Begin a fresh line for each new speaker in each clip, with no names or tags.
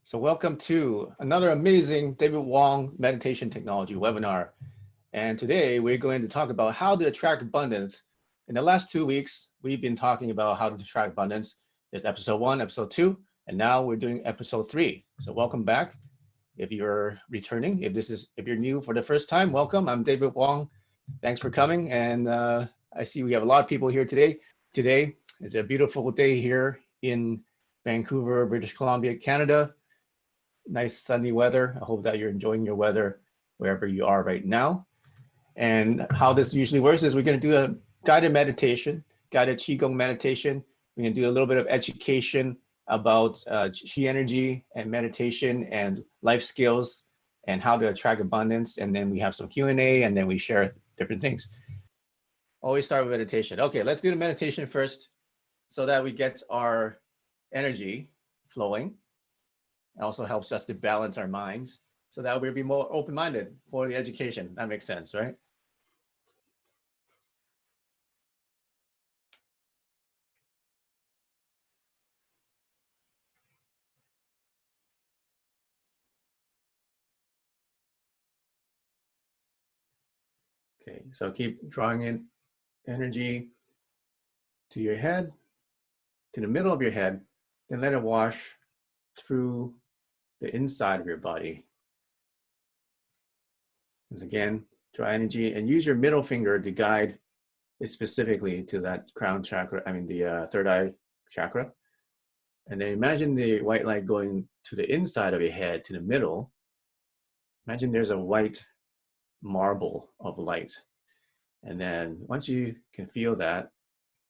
So welcome to another amazing David Wong meditation technology webinar. And today we're going to talk about how to attract abundance. In the last 2 weeks, we've been talking about how to attract abundance. There's episode 1, episode 2, and now we're doing episode 3. So welcome back. If you're returning, if you're new for the first time, welcome. I'm David Wong. Thanks for coming. And I see we have a lot of people here today. Today is a beautiful day here in Vancouver, British Columbia, Canada. Nice sunny weather. I hope that you're enjoying your weather wherever you are right now. And how this usually works is we're going to do a guided meditation, guided Qigong meditation. We're going to do a little bit of education about Qi energy and meditation and life skills and how to attract abundance. And then we have some Q&A and then we share different things. Always start with meditation. Okay, let's do the meditation first so that we get our energy flowing. It also helps us to balance our minds so that we'll be more open-minded for the education. That makes sense, right? Okay, so keep drawing in energy to your head, to the middle of your head, then let it wash through the inside of your body. Once again, draw energy and use your middle finger to guide it specifically to that crown chakra, the third eye chakra. And then imagine the white light going to the inside of your head, to the middle. Imagine there's a white marble of light. And then once you can feel that,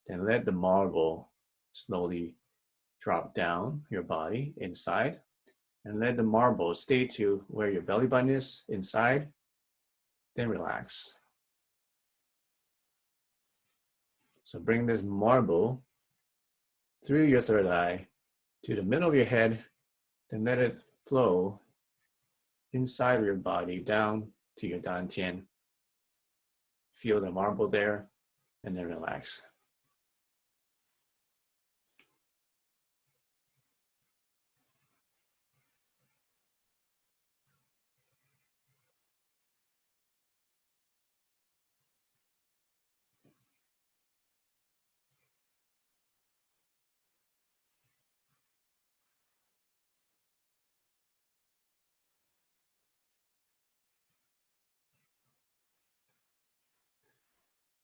then let the marble slowly drop down your body inside and let the marble stay to where your belly button is inside, then relax. So bring this marble through your third eye to the middle of your head, then let it flow inside of your body down to your dantian. Feel the marble there, and then relax.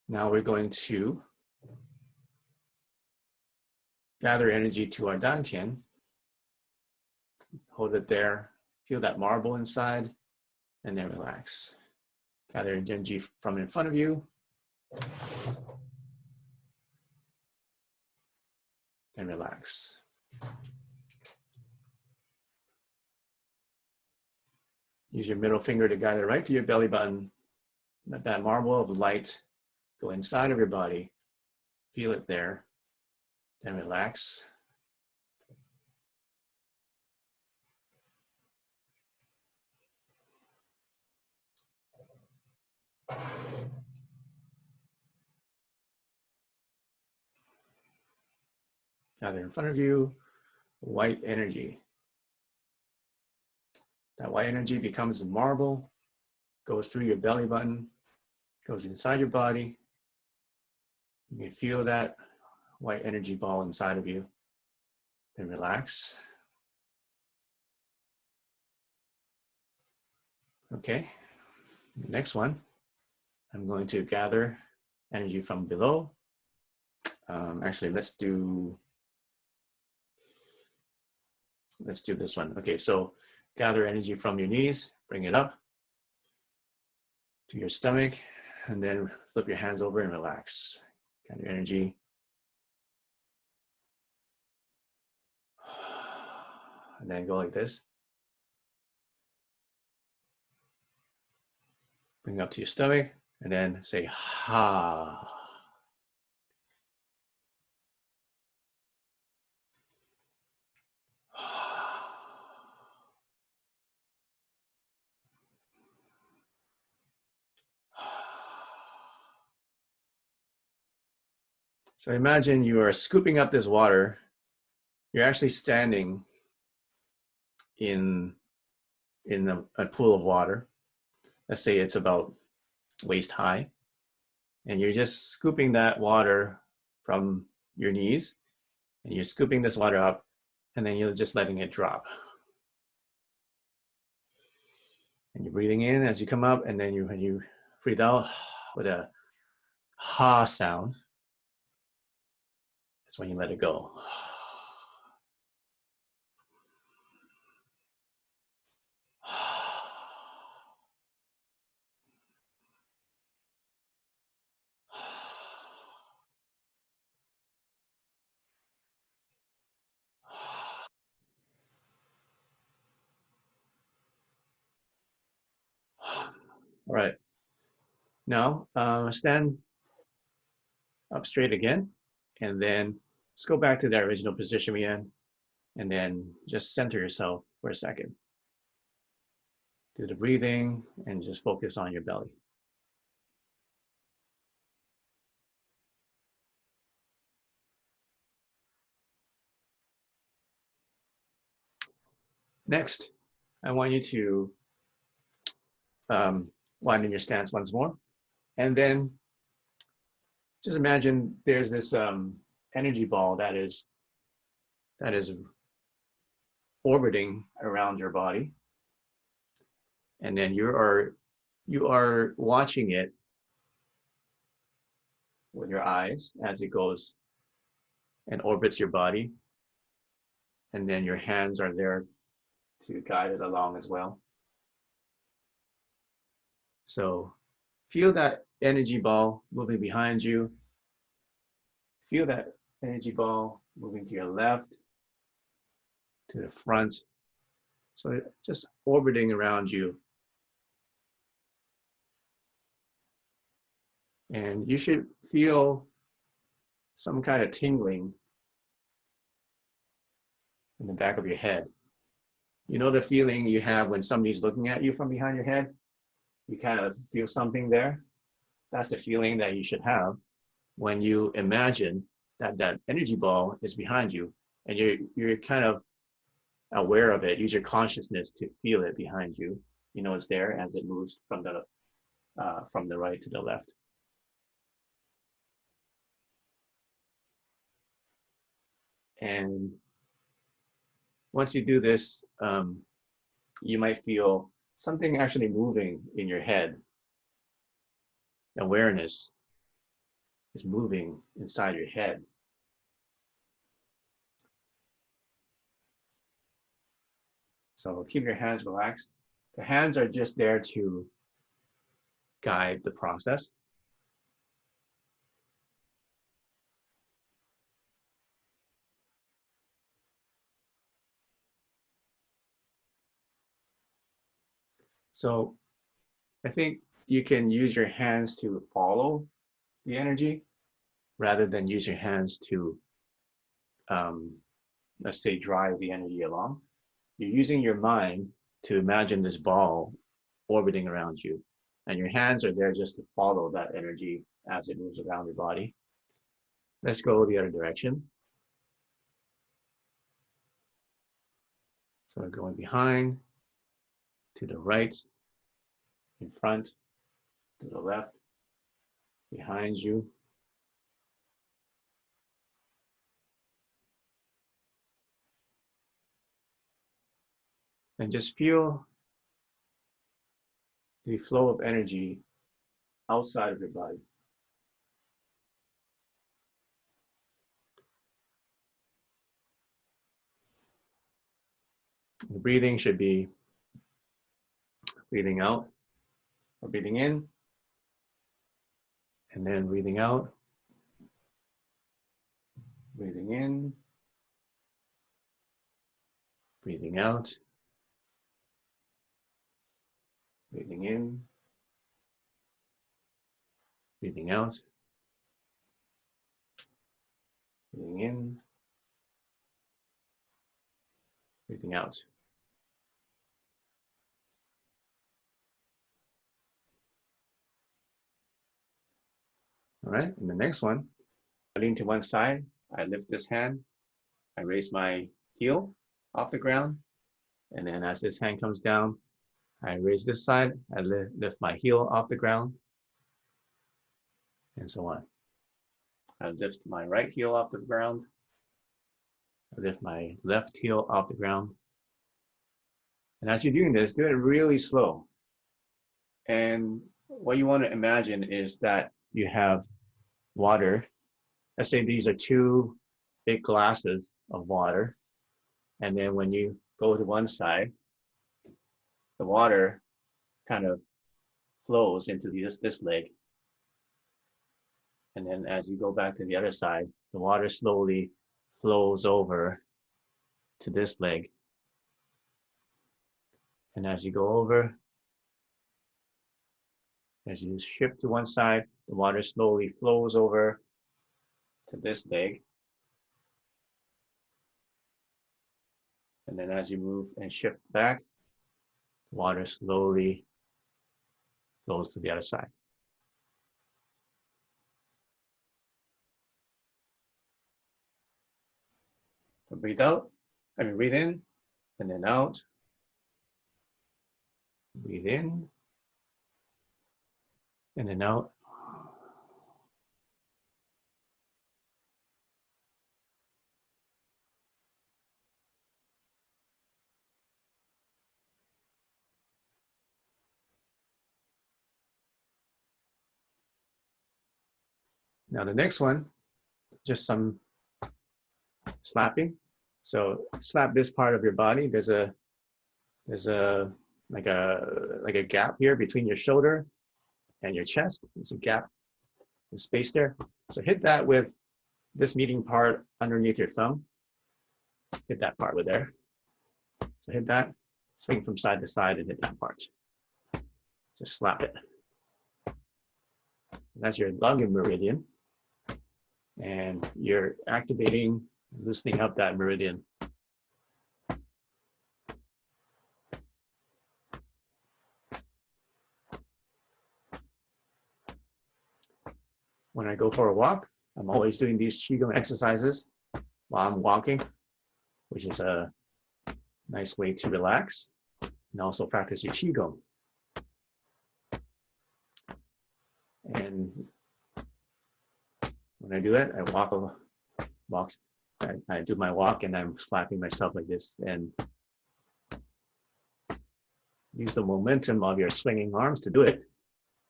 Now we're going to gather energy to our dantian. Hold it there. Feel that marble inside, and then relax. Gather energy from in front of you. And relax. Use your middle finger to guide it right to your belly button. Let that marble of light go inside of your body. Feel it there. Then relax. Gather in front of you, white energy. That white energy becomes a marble, goes through your belly button, goes inside your body. You can feel that white energy ball inside of you. Then relax. Okay, the next one, I'm going to gather energy from below. Actually, let's do this one. Okay, so gather energy from your knees, bring it up to your stomach, and then flip your hands over and relax. Gather energy. And then go like this. Bring it up to your stomach, and then say, ha. So imagine you are scooping up this water. You're actually standing in a pool of water. Let's say it's about waist high, and you're just scooping that water from your knees, and you're scooping this water up, and then you're just letting it drop. And you're breathing in as you come up, and then when you breathe out with a ha sound, that's when you let it go. All right. Now stand up straight again, and then just go back to that original position we in, and then just center yourself for a second. Do the breathing and just focus on your belly. Next, I want you to widen your stance once more, and then just imagine there's this energy ball that is orbiting around your body, and then you are watching it with your eyes as it goes and orbits your body, and then your hands are there to guide it along as well. So feel that energy ball moving behind you. Feel that energy ball moving to your left, to the front. So just orbiting around you. And you should feel some kind of tingling in the back of your head. You know the feeling you have when somebody's looking at you from behind your head? You kind of feel something there. That's the feeling that you should have when you imagine that that energy ball is behind you, and you're kind of aware of it. Use your consciousness to feel it behind you. You know it's there as it moves from the right to the left. And once you do this, you might feel something actually moving in your head. Awareness is moving inside your head. So keep your hands relaxed. The hands are just there to guide the process. So I think you can use your hands to follow the energy rather than use your hands to, let's say, drive the energy along. You're using your mind to imagine this ball orbiting around you, and your hands are there just to follow that energy as it moves around your body. Let's go the other direction. So going behind, to the right, in front, to the left, behind you. And just feel the flow of energy outside of your body. The breathing should be breathing out or breathing in, and then breathing out, breathing in, breathing out, breathing in, breathing out, breathing in, breathing out. All right, and the next one, I lean to one side, I lift this hand, I raise my heel off the ground, And then as this hand comes down, I raise this side, I lift my heel off the ground, and so on. I lift my right heel off the ground, I lift my left heel off the ground. And as you're doing this, do it really slow. And what you want to imagine is that you have water. Let's say these are two big glasses of water. And then when you go to one side, the water kind of flows into this leg. And then as you go back to the other side, the water slowly flows over to this leg. And as you go over, as you shift to one side, the water slowly flows over to this leg. And then as you move and shift back, the water slowly flows to the other side. So breathe out, breathe in, and then out. Breathe in, and then out. Now the next one, just some slapping. So slap this part of your body. There's a like a gap here between your shoulder and your chest. There's a gap, a space there. So hit that with this meeting part underneath your thumb. Hit that part with there. So hit that, swing from side to side and hit that part. Just slap it. That's your lung meridian. And you're activating, loosening up that meridian. When I go for a walk, I'm always doing these Qigong exercises while I'm walking, which is a nice way to relax and also practice your Qigong. And when I do it, I do my walk and I'm slapping myself like this and use the momentum of your swinging arms to do it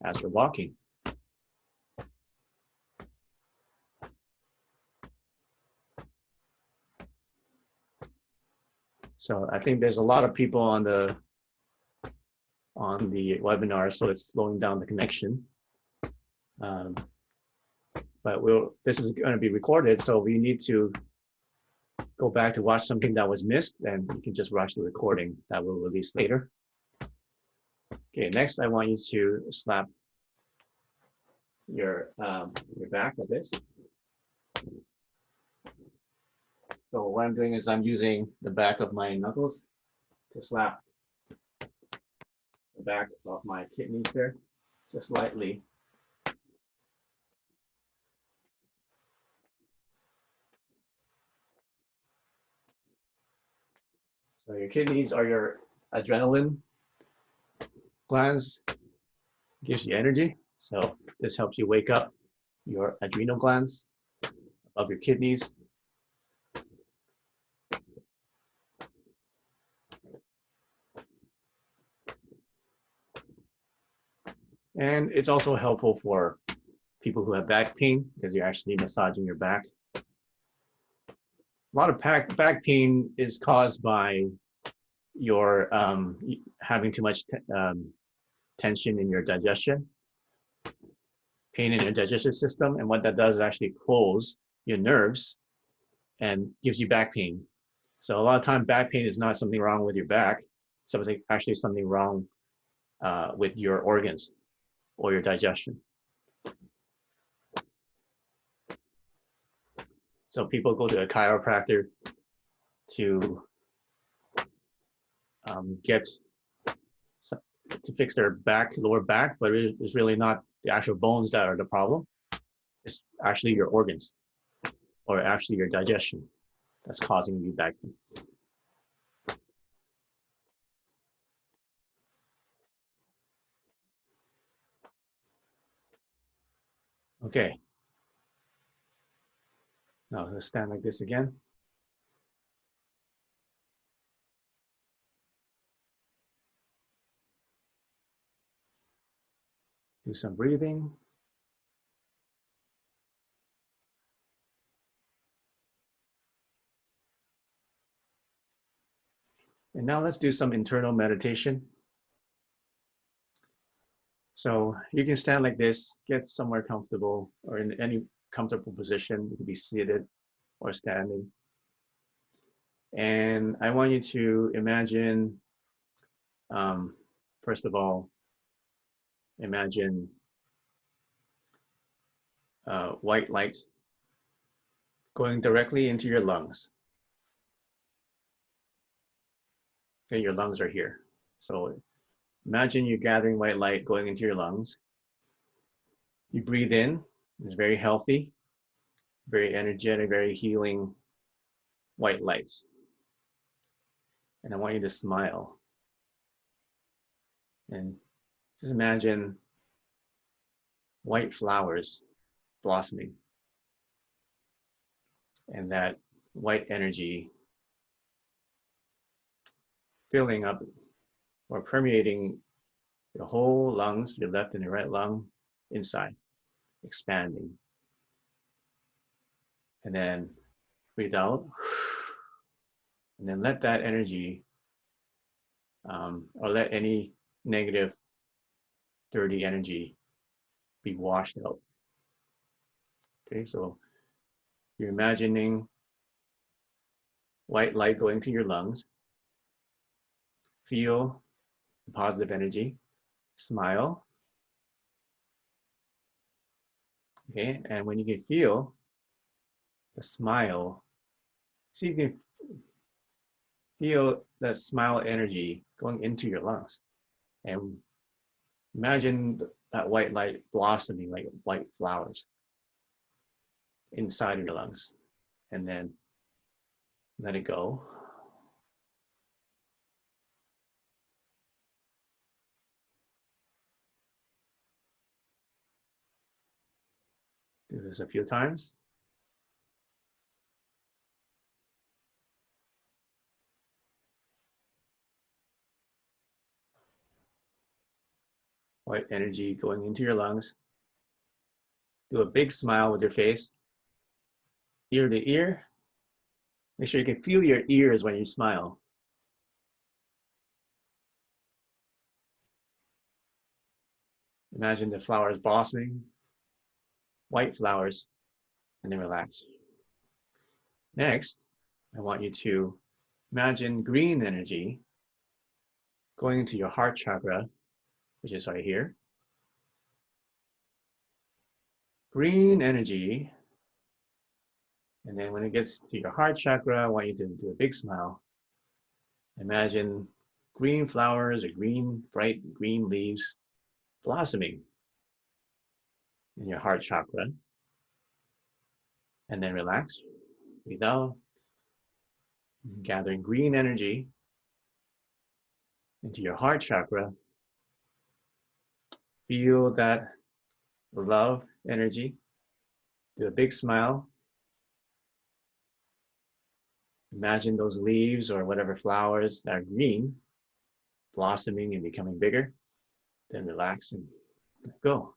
as you're walking. So I think there's a lot of people on the webinar, so it's slowing down the connection. But this is going to be recorded, so we need to go back to watch something that was missed, and you can just watch the recording that we'll release later. Okay, next I want you to slap your back like this. So what I'm doing is I'm using the back of my knuckles to slap the back of my kidneys there, just lightly. So your kidneys are your adrenaline glands, gives you energy. So this helps you wake up your adrenal glands of your kidneys. And it's also helpful for people who have back pain because you're actually massaging your back. A lot of back pain is caused by your having too much tension in your digestion, pain in your digestive system. And what that does is actually pulls your nerves and gives you back pain. So a lot of time back pain is not something wrong with your back, actually something wrong with your organs or your digestion. So people go to a chiropractor to fix their lower back, but it's really not the actual bones that are the problem. It's actually your organs or actually your digestion that's causing you back pain. Okay, now let's stand like this again. Do some breathing. And now let's do some internal meditation. So you can stand like this, get somewhere comfortable or in any comfortable position. You can be seated or standing. And I want you to imagine, um, first of all, imagine white light going directly into your lungs. Okay, your lungs are here. So imagine you're gathering white light going into your lungs. You breathe in, it's very healthy, very energetic, very healing white lights. And I want you to smile and just imagine white flowers blossoming and that white energy filling up or permeating your whole lungs, your left and your right lung inside, expanding. And then breathe out and then let that energy or let any negative, dirty energy be washed out. Okay, so you're imagining white light going to your lungs. Feel the positive energy. Smile. Okay, and when you can feel the smile, see if you can feel that smile energy going into your lungs. And imagine that white light blossoming like white flowers inside of your lungs. And then let it go. Do this a few times. White energy going into your lungs. Do a big smile with your face, ear to ear. Make sure you can feel your ears when you smile. Imagine the flowers blossoming, white flowers, and then relax. Next, I want you to imagine green energy going into your heart chakra, which is right here. Green energy. And then when it gets to your heart chakra, I want you to do a big smile. Imagine green flowers or green, bright green leaves blossoming in your heart chakra. And then relax, breathe out, gathering green energy into your heart chakra. Feel that love energy. Do a big smile. Imagine those leaves or whatever flowers that are green blossoming and becoming bigger. Then relax and let go.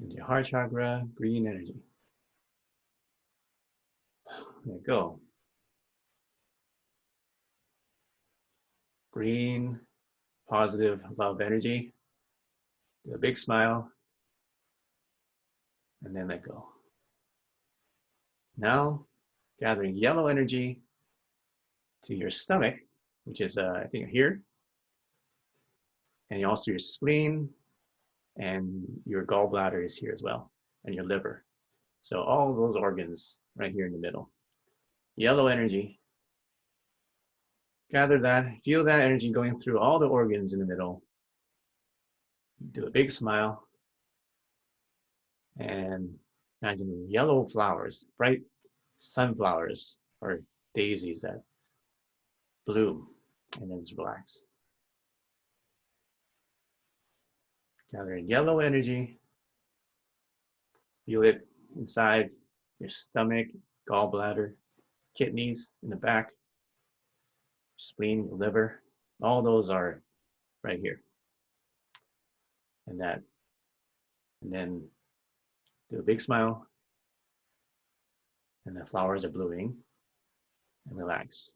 Into your heart chakra, green energy. Let go. Green, positive love energy. Do a big smile and then let go. Now, gathering yellow energy to your stomach, which is, I think, here, and also your spleen, and your gallbladder is here as well, and your liver. So all those organs right here in the middle. Yellow energy. Gather that, feel that energy going through all the organs in the middle. Do a big smile. And imagine yellow flowers, bright sunflowers or daisies that bloom, and then just relax. Gathering yellow energy. Feel it inside your stomach, gallbladder, kidneys in the back, spleen, liver. All those are right here. And then do a big smile. And the flowers are blooming. And relax.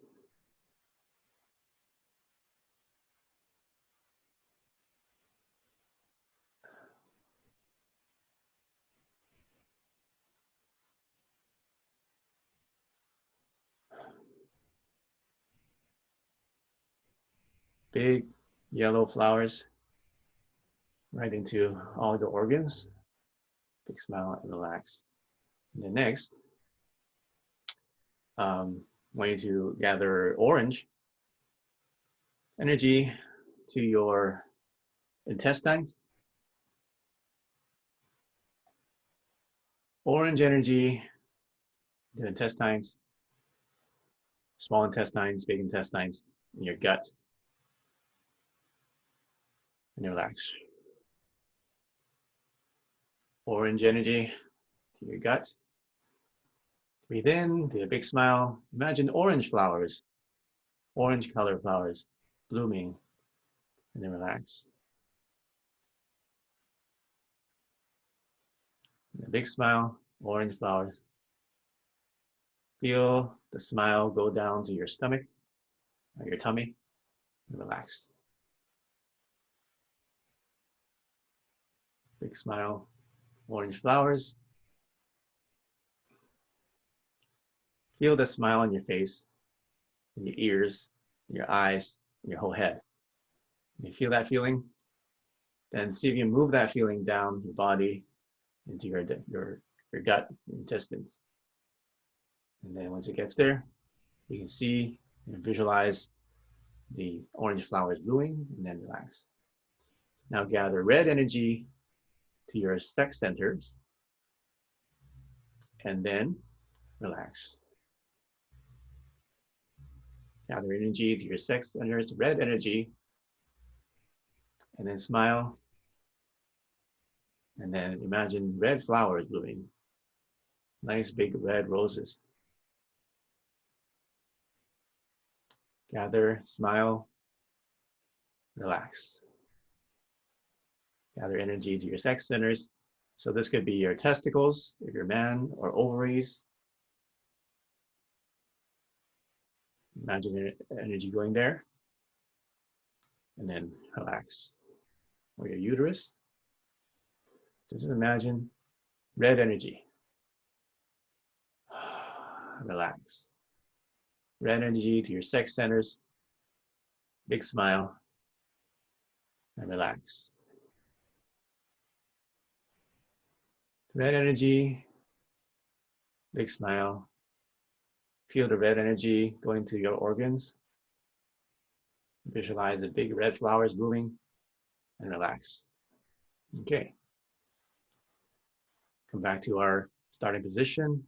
Big yellow flowers right into all the organs. Big smile and relax. And then next, I want you to gather orange energy to your intestines. Orange energy to intestines, small intestines, big intestines, in your gut. And relax. Orange energy to your gut. Breathe in, do a big smile. Imagine orange flowers, orange color flowers blooming, and then relax. And a big smile, orange flowers. Feel the smile go down to your stomach or your tummy, and relax. Big smile, orange flowers. Feel the smile on your face, in your ears, in your eyes, in your whole head. When you feel that feeling, then see if you move that feeling down your body into your gut, your intestines. And then once it gets there, you can see and visualize the orange flowers blooming, and then relax. Now gather red energy to your sex centers, and then relax. Gather energy to your sex centers, red energy, and then smile. And then imagine red flowers blooming, nice big red roses. Gather, smile, relax. Gather energy to your sex centers. So this could be your testicles, if you're a man, or ovaries. Imagine energy going there. And then relax. Or your uterus. So just imagine red energy. Relax. Red energy to your sex centers. Big smile. And relax. Red energy. Big smile. Feel the red energy going to your organs. Visualize the big red flowers blooming and relax. Okay. Come back to our starting position.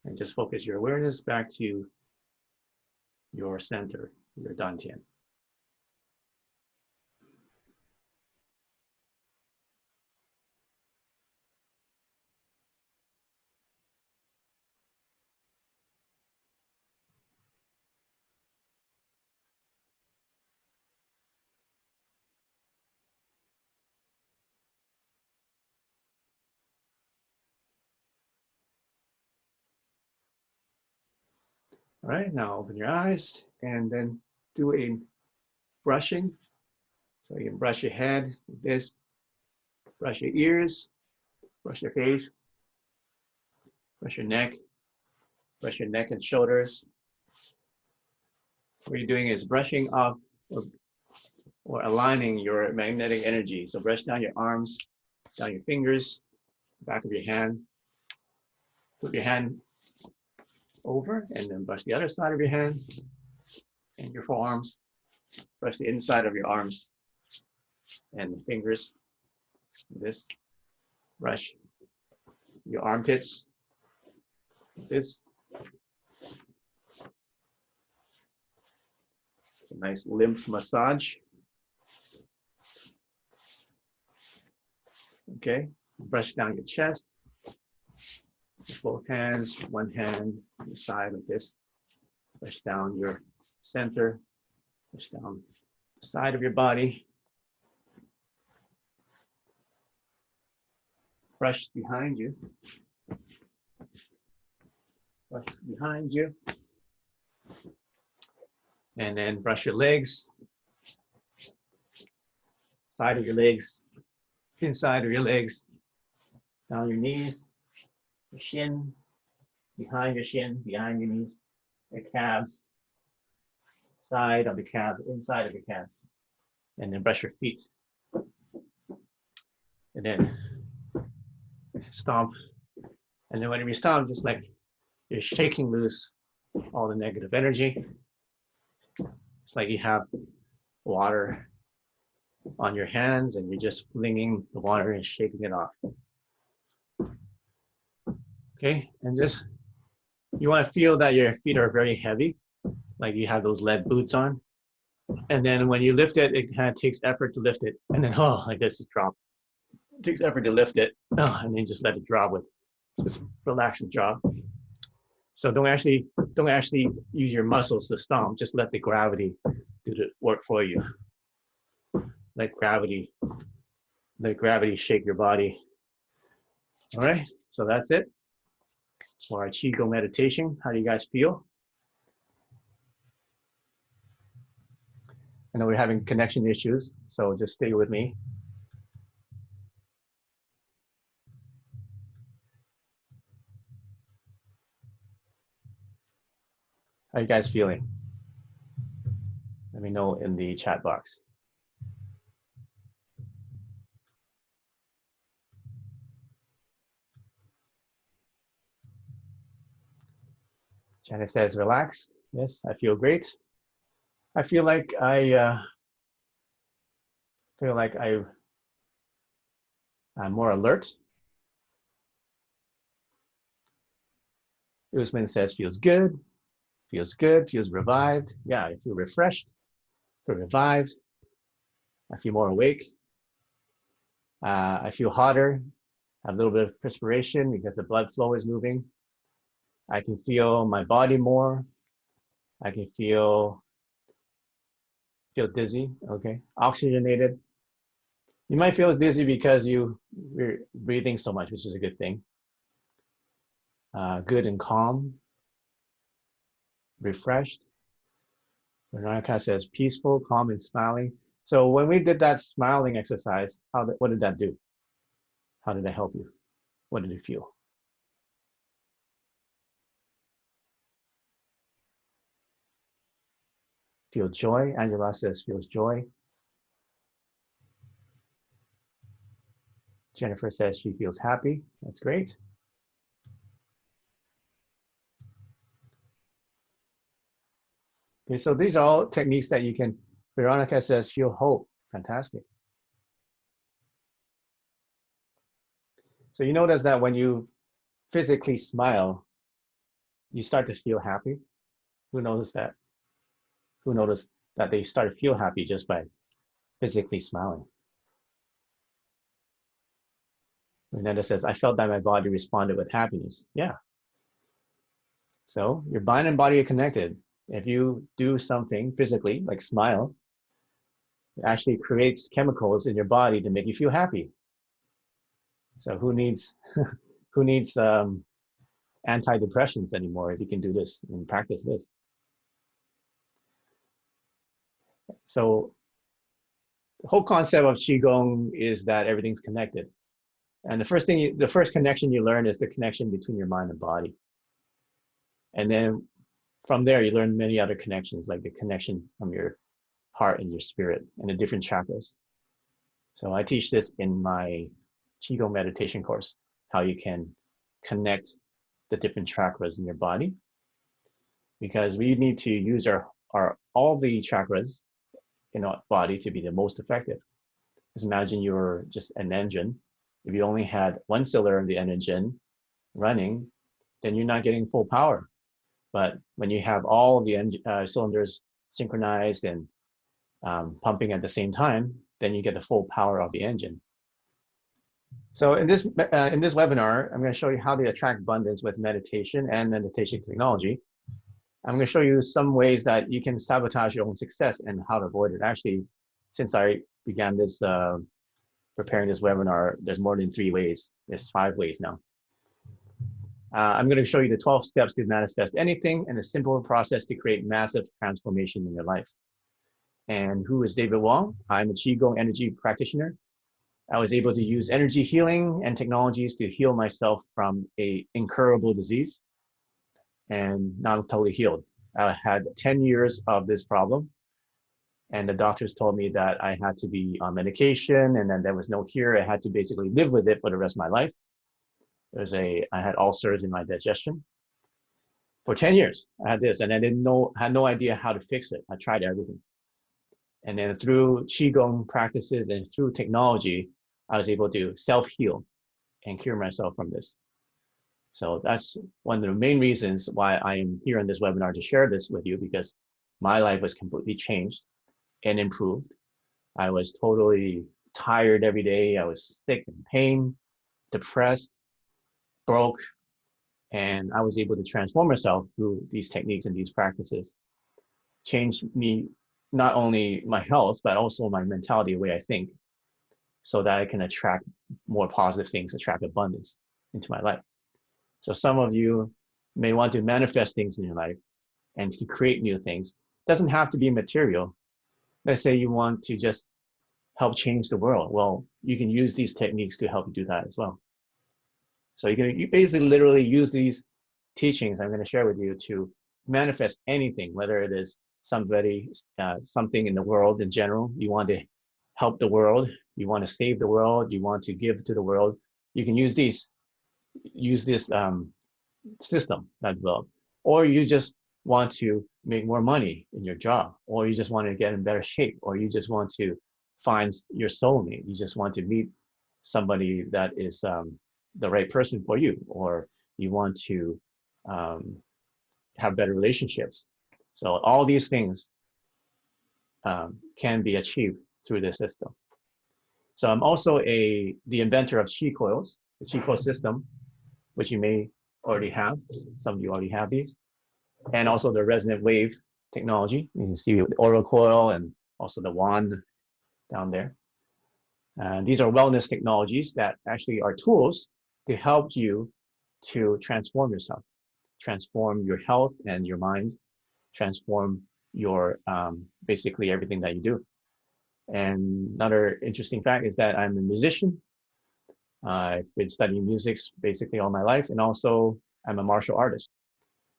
And just focus your awareness back to your center, your dantian. All right, now open your eyes and then do a brushing. So you can brush your head like this, brush your ears, brush your face, brush your neck and shoulders. What you're doing is brushing off or aligning your magnetic energy. So brush down your arms, down your fingers, back of your hand. Put your hand over and then brush the other side of your hand and your forearms. Brush the inside of your arms and the fingers. This. Brush your armpits. This. a nice lymph massage. Okay, brush down your chest. Both hands, one hand on the side like this. Brush down your center, push down the side of your body. Brush behind you. Brush behind you. And then brush your legs. Side of your legs, inside of your legs, down your knees, your shin, behind your knees, your calves, side of the calves, inside of your calves. And then brush your feet. And then stomp. And then whenever you stomp, just like you're shaking loose all the negative energy. It's like you have water on your hands and you're just flinging the water and shaking it off. Okay, and just, you want to feel that your feet are very heavy, like you have those lead boots on. And then when you lift it, it kind of takes effort to lift it. And then, oh, like this, it drop. It takes effort to lift it, oh, and then just let it drop with, just relax and drop. So don't actually use your muscles to stomp, just let the gravity do the work for you. Let gravity shake your body. All right, so that's it for our Qigong meditation. How do you guys feel? I know we're having connection issues, so just stay with me. How are you guys feeling? Let me know in the chat box. Janet says, relax. Yes, I feel great. I feel like I'm more alert. Usman says, feels good, feels revived. Yeah, I feel refreshed, feel revived. I feel more awake. I feel hotter, have a little bit of perspiration because the blood flow is moving. I can feel my body more. I can feel dizzy, okay, oxygenated. You might feel dizzy because you're breathing so much, which is a good thing. Good and calm, refreshed. Veronica says peaceful, calm, and smiling. So when we did that smiling exercise, what did that do? How did that help you? What did it feel? Feel joy. Angela says feels joy. Jennifer says she feels happy. That's great. Okay, so these are all techniques that you can. Veronica says feel hope. Fantastic. So you notice that when you physically smile, you start to feel happy. Who noticed that? Who noticed that they start to feel happy just by physically smiling? Renata says, I felt that my body responded with happiness. Yeah. So your mind and body are connected. If you do something physically, like smile, it actually creates chemicals in your body to make you feel happy. So who needs antidepressants anymore if you can do this and practice this? So the whole concept of Qigong is that everything's connected. And the first connection you learn is the connection between your mind and body. And then from there, you learn many other connections, like the connection from your heart and your spirit and the different chakras. So I teach this in my Qigong meditation course, how you can connect the different chakras in your body, because we need to use all the chakras in our body to be the most effective. Just imagine you're just an engine. If you only had one cylinder in the engine running, then you're not getting full power. But when you have all the cylinders synchronized and pumping at the same time, then you get the full power of the engine. So in this webinar, I'm going to show you how to attract abundance with meditation and meditation technology. I'm going to show you some ways that you can sabotage your own success and how to avoid it. Actually, since I began this preparing this webinar, there's more than 3 ways. There's 5 ways now. I'm going to show you the 12 steps to manifest anything and a simple process to create massive transformation in your life. And who is David Wong? I'm a Qigong energy practitioner. I was able to use energy healing and technologies to heal myself from an incurable disease. And now I'm totally healed. I had 10 years of this problem. And the doctors told me that I had to be on medication and then there was no cure. I had to basically live with it for the rest of my life. I had ulcers in my digestion. For 10 years, I had this and I had no idea how to fix it. I tried everything. And then through Qigong practices and through technology, I was able to self-heal and cure myself from this. So that's one of the main reasons why I am here on this webinar to share this with you, because my life was completely changed and improved. I was totally tired every day. I was sick and pain, depressed, broke, and I was able to transform myself through these techniques and these practices. Changed me, not only my health, but also my mentality, the way I think, so that I can attract more positive things, attract abundance into my life. So some of you may want to manifest things in your life and to create new things. It doesn't have to be material. Let's say you want to just help change the world. Well, you can use these techniques to help you do that as well. So you basically literally use these teachings I'm going to share with you to manifest anything, whether it is somebody, something in the world in general. You want to help the world, you want to save the world, you want to give to the world. You can use this system that developed, or you just want to make more money in your job, or you just want to get in better shape, or you just want to find your soulmate. You just want to meet somebody that is the right person for you, or you want to have better relationships. So all these things can be achieved through this system. So I'm also the inventor of Qi coils, the Qi coil system, which you may already have. Some of you already have these. And also the resonant wave technology. You can see the oral coil and also the wand down there. These are wellness technologies that actually are tools to help you to transform yourself, transform your health and your mind, transform your basically everything that you do. And another interesting fact is that I'm a musician. I've been studying music basically all my life, and also I'm a martial artist.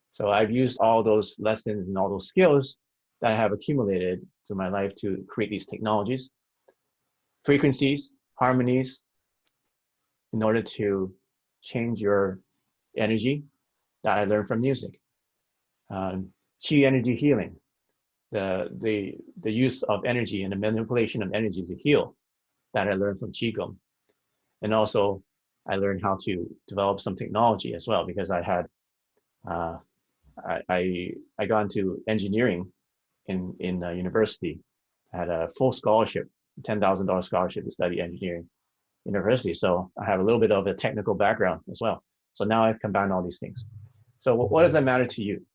So I've used all those lessons and all those skills that I have accumulated through my life to create these technologies, frequencies, harmonies, in order to change your energy that I learned from music. Qi energy healing, the use of energy and the manipulation of energy to heal, that I learned from Qigong. And also I learned how to develop some technology as well, because I had I got into engineering in university. I had a full scholarship, $10,000 scholarship to study engineering university. So I have a little bit of a technical background as well. So now I combine all these things. So what does that matter to you?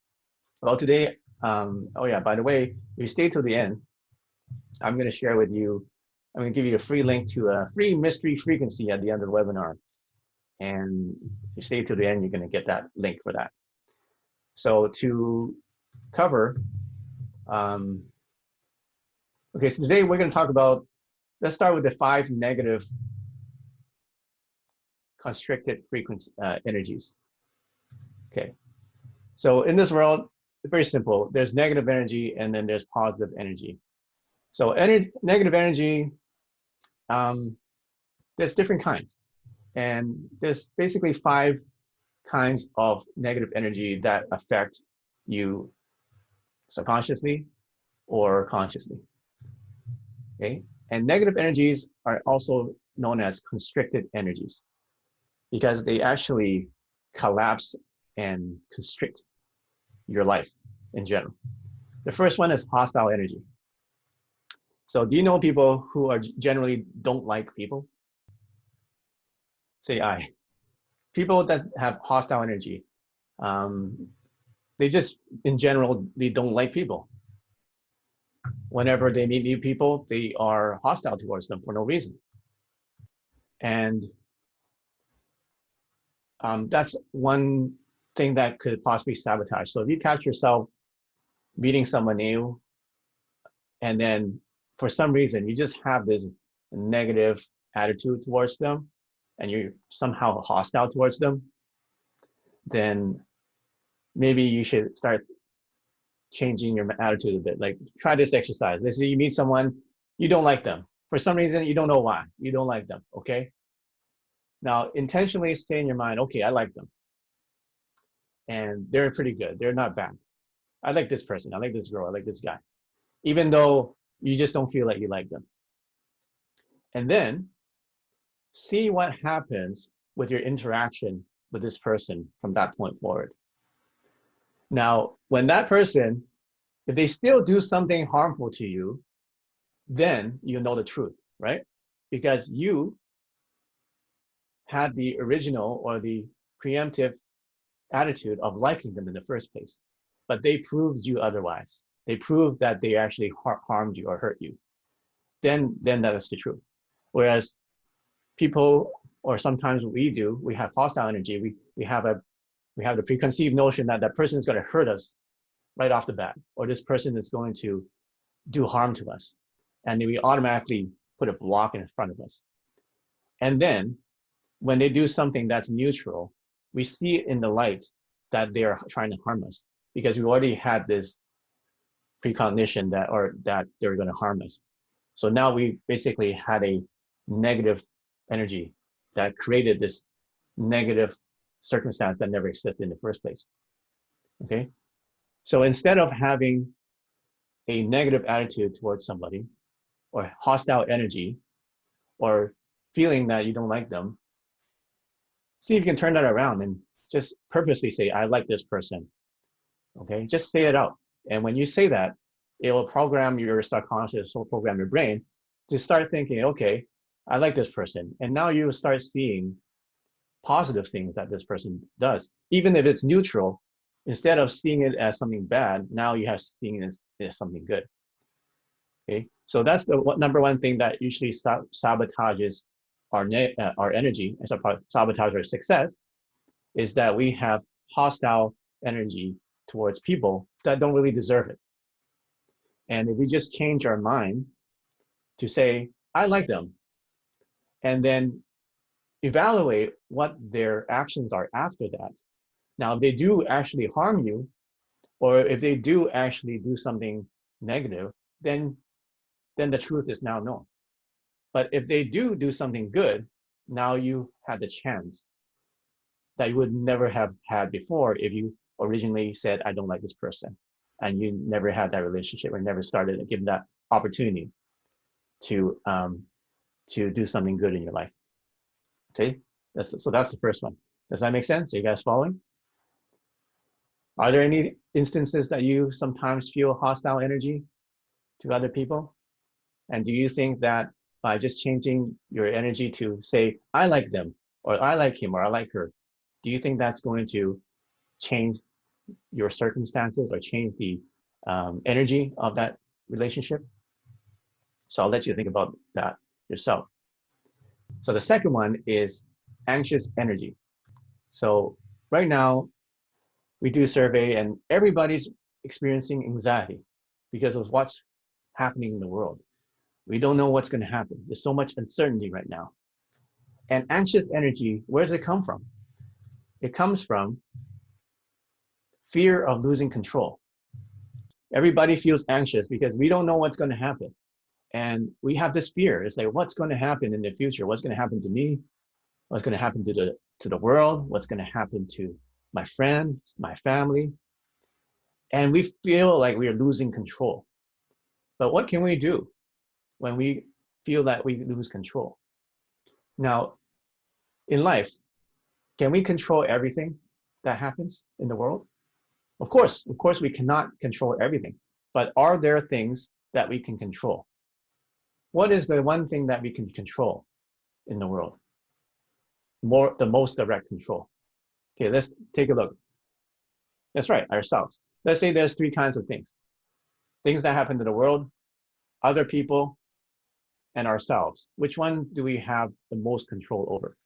Well, today, oh yeah, by the way, if you stay till the end, I'm going to share with you, I'm going to give you a free link to a free mystery frequency at the end of the webinar. And if you stay till the end, you're going to get that link for that. So to cover, okay, so today we're going to talk about, let's start with the 5 negative constricted frequency energies. Okay, so in this world, it's very simple. There's negative energy and then there's positive energy. So negative energy, there's different kinds. And there's basically 5 kinds of negative energy that affect you subconsciously or consciously. Okay, and negative energies are also known as constricted energies because they actually collapse and constrict your life in general. The first one is hostile energy. So do you know people who are generally don't like people? Say I. People that have hostile energy, um, they just, in general, they don't like people. Whenever they meet new people, they are hostile towards them for no reason. And that's one thing that could possibly sabotage. So if you catch yourself meeting someone new, and then for some reason you just have this negative attitude towards them, and you're somehow hostile towards them, then maybe you should start changing your attitude a bit. Like try this exercise. Let's say you meet someone, you don't like them. For some reason, you don't know why. You don't like them, okay? Now, intentionally say in your mind, okay, I like them. And they're pretty good. They're not bad. I like this person. I like this girl. I like this guy. Even though you just don't feel like you like them. And then see what happens with your interaction with this person from that point forward. Now, when that person, if they still do something harmful to you, then you know the truth, right? Because you had the original or the preemptive attitude of liking them in the first place, but they proved you otherwise. They proved that they actually harmed you or hurt you. Then that is the truth. Whereas people, or sometimes what we do, we have hostile energy. We have the preconceived notion that that person is going to hurt us right off the bat, or this person is going to do harm to us, and then we automatically put a block in front of us. And then when they do something that's neutral, we see it in the light that they're trying to harm us, because we already had this precognition that they're going to harm us. So now we basically had a negative energy that created this negative circumstance that never existed in the first place. Okay? So instead of having a negative attitude towards somebody, or hostile energy, or feeling that you don't like them, see if you can turn that around and just purposely say, I like this person. Okay? Just say it out. And when you say that, it will program your subconscious, will program your brain to start thinking, okay, I like this person. And now you start seeing positive things that this person does. Even if it's neutral, instead of seeing it as something bad, now you have seen it as something good. Okay, so that's the number one thing that usually sabotages our energy, and sabotage our success, is that we have hostile energy towards people that don't really deserve it. And if we just change our mind to say, I like them, and then evaluate what their actions are after that. Now, if they do actually harm you, or if they do actually do something negative, then the truth is now known. But if they do something good, now you had the chance that you would never have had before if you originally said, I don't like this person, and you never had that relationship, or never started given that opportunity to do something good in your life. Okay, so that's the first one. Does that make sense? Are you guys following? Are there any instances that you sometimes feel hostile energy to other people? And do you think that by just changing your energy to say, I like them, or I like him, or I like her, do you think that's going to change your circumstances or change the energy of that relationship? So I'll let you think about that yourself. So the second one is anxious energy. So right now, we do a survey and everybody's experiencing anxiety because of what's happening in the world. We don't know what's going to happen. There's so much uncertainty right now. And anxious energy, where does it come from? It comes from fear of losing control. Everybody feels anxious because we don't know what's going to happen. And we have this fear. It's like, what's going to happen in the future? What's going to happen to me? What's going to happen to the world? What's going to happen to my friends, my family? And we feel like we are losing control. But what can we do when we feel that we lose control? Now, in life, can we control everything that happens in the world? Of course we cannot control everything. But are there things that we can control? What is the one thing that we can control in the world? The most direct control. Okay, let's take a look. That's right, ourselves. Let's say there's three kinds of things. Things that happen to the world, other people, and ourselves. Which one do we have the most control over?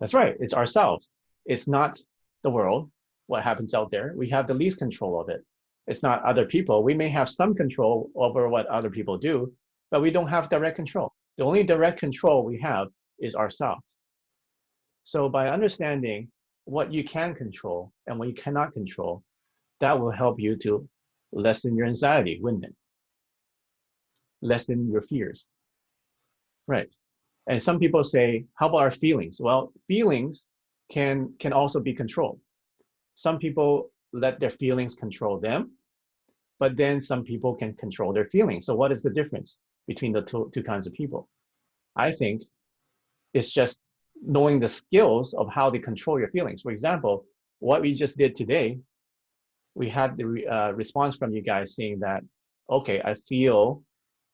That's right, it's ourselves. It's not the world, what happens out there. We have the least control of it. It's not other people. We may have some control over what other people do, but we don't have direct control. The only direct control we have is ourselves. So by understanding what you can control and what you cannot control, that will help you to lessen your anxiety, wouldn't it? Lessen your fears. Right. And some people say, how about our feelings? Well, feelings can also be controlled. Some people let their feelings control them, but then some people can control their feelings. So what is the difference between the two kinds of people? I think it's just knowing the skills of how to control your feelings. For example, what we just did today, we had the response from you guys saying that, okay, I feel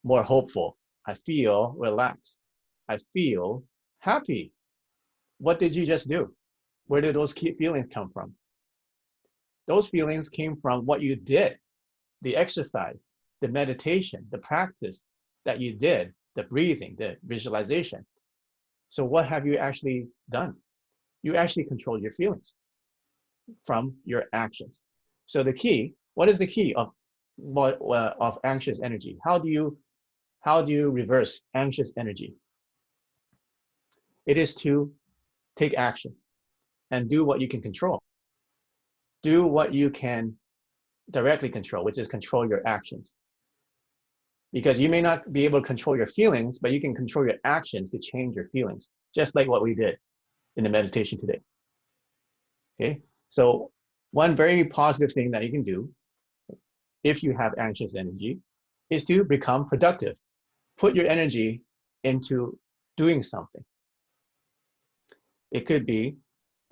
more hopeful. I feel relaxed. I feel happy. What did you just do? Where did those feelings come from? Those feelings came from what you did, the exercise, the meditation, the practice that you did, the breathing, the visualization. So what have you actually done? You actually control your feelings from your actions. So the key, what is the key of anxious energy? How do you reverse anxious energy? It is to take action and do what you can control. Do what you can directly control, which is control your actions. Because you may not be able to control your feelings, but you can control your actions to change your feelings, just like what we did in the meditation today. Okay, so one very positive thing that you can do if you have anxious energy is to become productive. Put your energy into doing something. It could be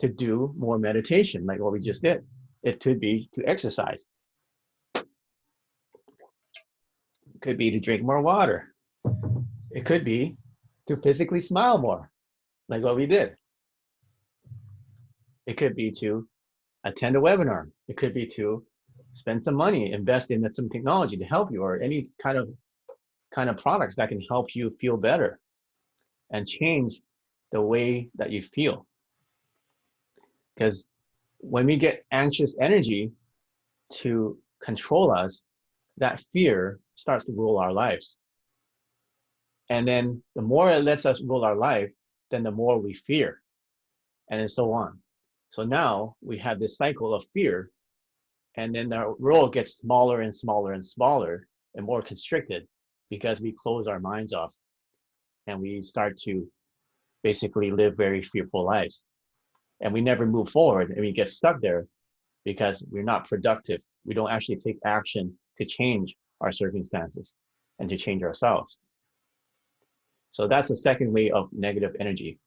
to do more meditation, like what we just did. It could be to exercise. It could be to drink more water. It could be to physically smile more, like what we did. It could be to attend a webinar. It could be to spend some money, invest in some technology to help you, or any kind of products that can help you feel better and change the way that you feel. Because when we get anxious energy to control us, that fear starts to rule our lives. And then the more it lets us rule our life, then the more we fear, and then so on. So now we have this cycle of fear, and then the world gets smaller and smaller and smaller and more constricted because we close our minds off and we start to basically live very fearful lives. And we never move forward, and we get stuck there because we're not productive. We don't actually take action to change our circumstances and to change ourselves. So that's the second way of negative energy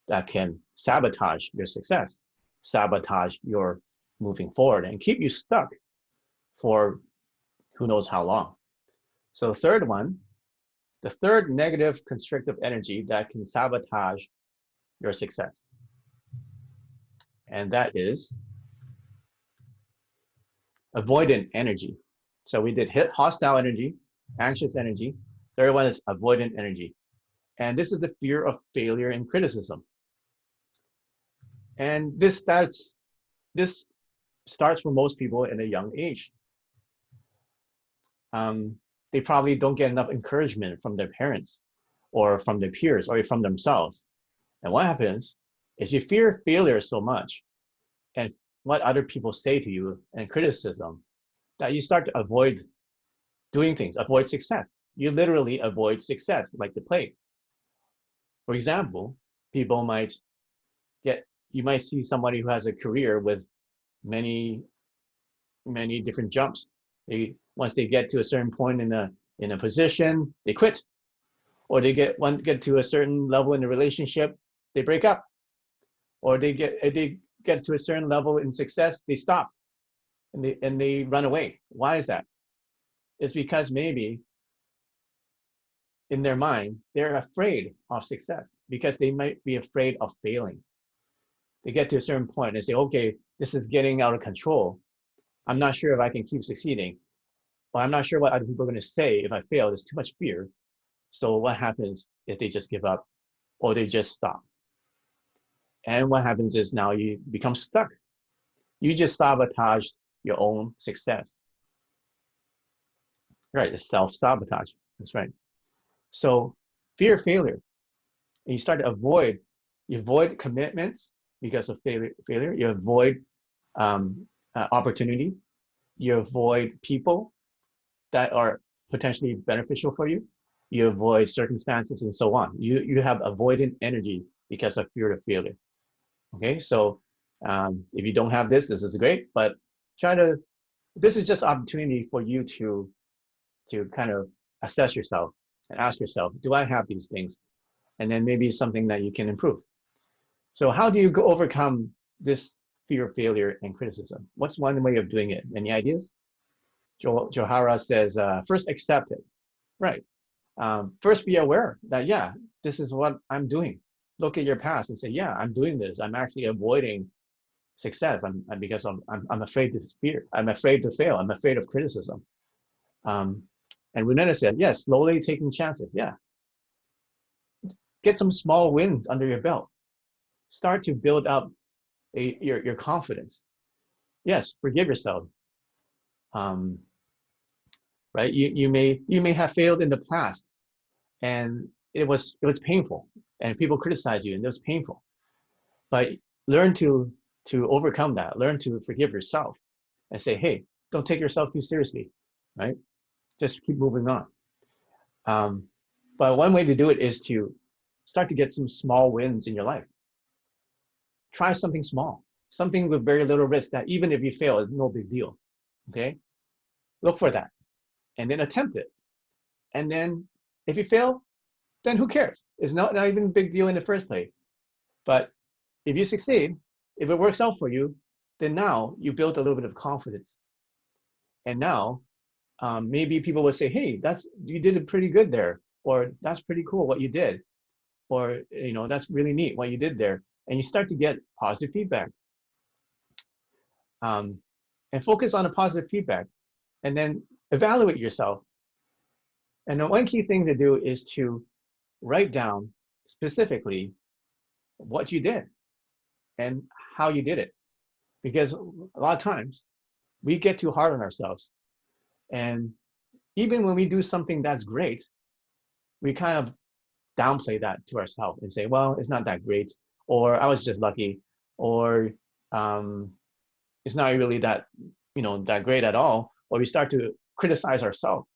that can sabotage your success, sabotage your moving forward, and keep you stuck for who knows how long. So third one, the third negative constrictive energy that can sabotage your success, and that is avoidant energy. So we did hostile energy, anxious energy. Third one is avoidant energy. And this is the fear of failure and criticism. And this starts for most people in a young age. They probably don't get enough encouragement from their parents or from their peers or from themselves. And what happens is you fear failure so much and what other people say to you and criticism that you start to avoid doing things, avoid success. You literally avoid success like the plague. For example, you might see somebody who has a career with many different jumps. Once they get to a certain point in a position, they quit, or they get to a certain level in a relationship, they break up, or they get to a certain level in success, they stop, and they run away. Why is that? is because maybe in their mind, they're afraid of success because they might be afraid of failing. They get to a certain point and say, okay, this is getting out of control. I'm not sure if I can keep succeeding. Or I'm not sure what other people are going to say if I fail. There's too much fear. So what happens is they just give up or they just stop. And what happens is now you become stuck. You just sabotaged your own success. Right, it's self-sabotage. That's right. So fear of failure. And you start to you avoid commitments because of failure. You avoid opportunity. You avoid people that are potentially beneficial for you. You avoid circumstances and so on. You have avoidant energy because of fear of failure. Okay, so if you don't have this, this is great, but this is just opportunity for you to kind of assess yourself and ask yourself, do I have these things? And then maybe something that you can improve. So how do you overcome this fear of failure and criticism? What's one way of doing it? Any ideas? Johara says, first accept it. Right. First be aware that, yeah, this is what I'm doing. Look at your past and say, yeah, I'm doing this. I'm actually avoiding success. Because I'm afraid to fear. I'm afraid to fail. I'm afraid of criticism. And Renetta said, yes, slowly taking chances. Yeah. Get some small wins under your belt. Start to build up your confidence. Yes, forgive yourself. Right? You may have failed in the past, and it was painful, and people criticized you, and it was painful. But learn to overcome that. Learn to forgive yourself, and say, hey, don't take yourself too seriously, right? Just keep moving on. But one way to do it is to start to get some small wins in your life. Try something small, something with very little risk that even if you fail, it's no big deal. Okay? Look for that and then attempt it. And then if you fail, then who cares? It's not even a big deal in the first place. But if you succeed, if it works out for you, then now you build a little bit of confidence. And now maybe people will say, hey, you did it pretty good there, or that's pretty cool what you did, or that's really neat what you did there. And you start to get positive feedback. And focus on the positive feedback, and then evaluate yourself. And the one key thing to do is to write down specifically what you did and how you did it. Because a lot of times we get too hard on ourselves. And even when we do something that's great, we kind of downplay that to ourselves and say, well, it's not that great, or I was just lucky, or it's not really that great at all, or we start to criticize ourselves.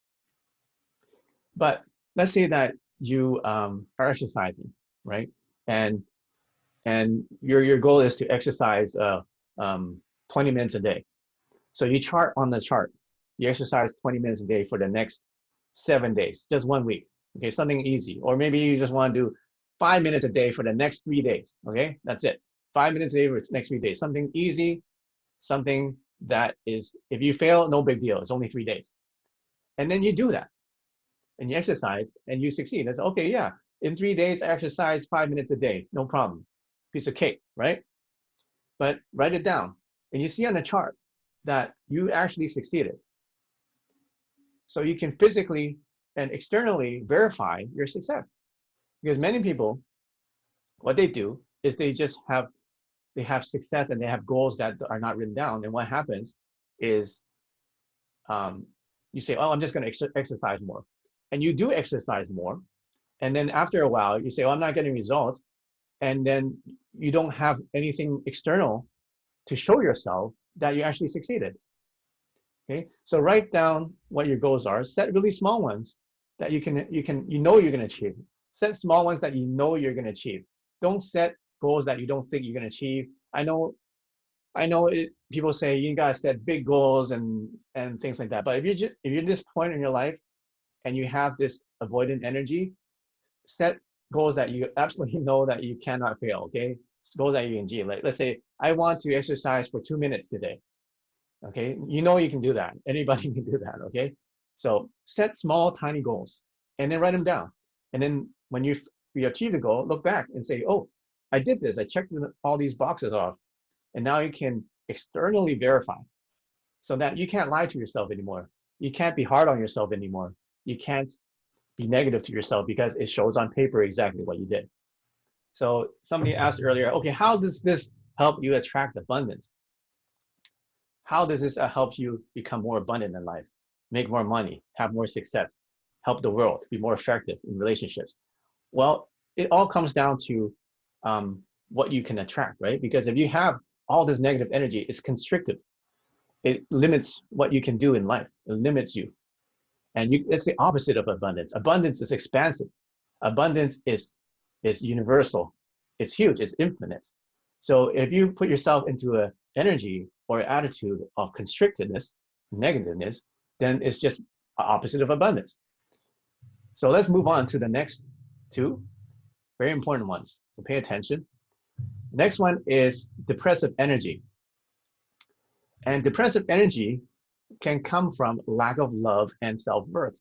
But let's say that you are exercising, right? And your goal is to exercise 20 minutes a day. So you chart on the chart. You exercise 20 minutes a day for the next 7 days, just 1 week. Okay, something easy. Or maybe you just want to do 5 minutes a day for the next 3 days. Okay, that's it. 5 minutes a day for the next 3 days. Something easy, something that is, if you fail, no big deal. It's only 3 days. And then you do that. And you exercise and you succeed. It's okay, yeah. In 3 days, I exercise 5 minutes a day. No problem. Piece of cake, right? But write it down. And you see on the chart that you actually succeeded. So you can physically and externally verify your success. Because many people, what they do is they have success and they have goals that are not written down. And what happens is you say, oh, I'm just going to exercise more. And you do exercise more. And then after a while, you say, oh, I'm not getting results. And then you don't have anything external to show yourself that you actually succeeded. Okay, so write down what your goals are. Set really small ones that you're going to achieve. Set small ones that you're going to achieve. Don't set goals that you don't think you're going to achieve. I know people say you gotta set big goals and things like that. But if you're at this point in your life and you have this avoidant energy, set goals that you absolutely know that you cannot fail. Okay, goals that you can achieve. Like let's say I want to exercise for 2 minutes today. Okay, you can do that. Anybody can do that. Okay, So set small, tiny goals and then write them down. And then when you achieve the goal, look back and say, oh, I did this. I checked all these boxes off. And now you can externally verify so that you can't lie to yourself anymore. You can't be hard on yourself anymore. You can't be negative to yourself because it shows on paper exactly what you did. So somebody asked earlier, okay, how does this help you attract abundance? How does this help you become more abundant in life, make more money, have more success, help the world, be more effective in relationships? Well, it all comes down to what you can attract, right? Because if you have all this negative energy, it's constrictive. It limits what you can do in life. It limits you. And it's the opposite of abundance. Abundance is expansive. Abundance is universal. It's huge. It's infinite. So if you put yourself into an energy or attitude of constrictedness, negativeness, then it's just opposite of abundance. So let's move on to the next two very important ones. So pay attention. Next one is depressive energy. And depressive energy can come from lack of love and self-worth.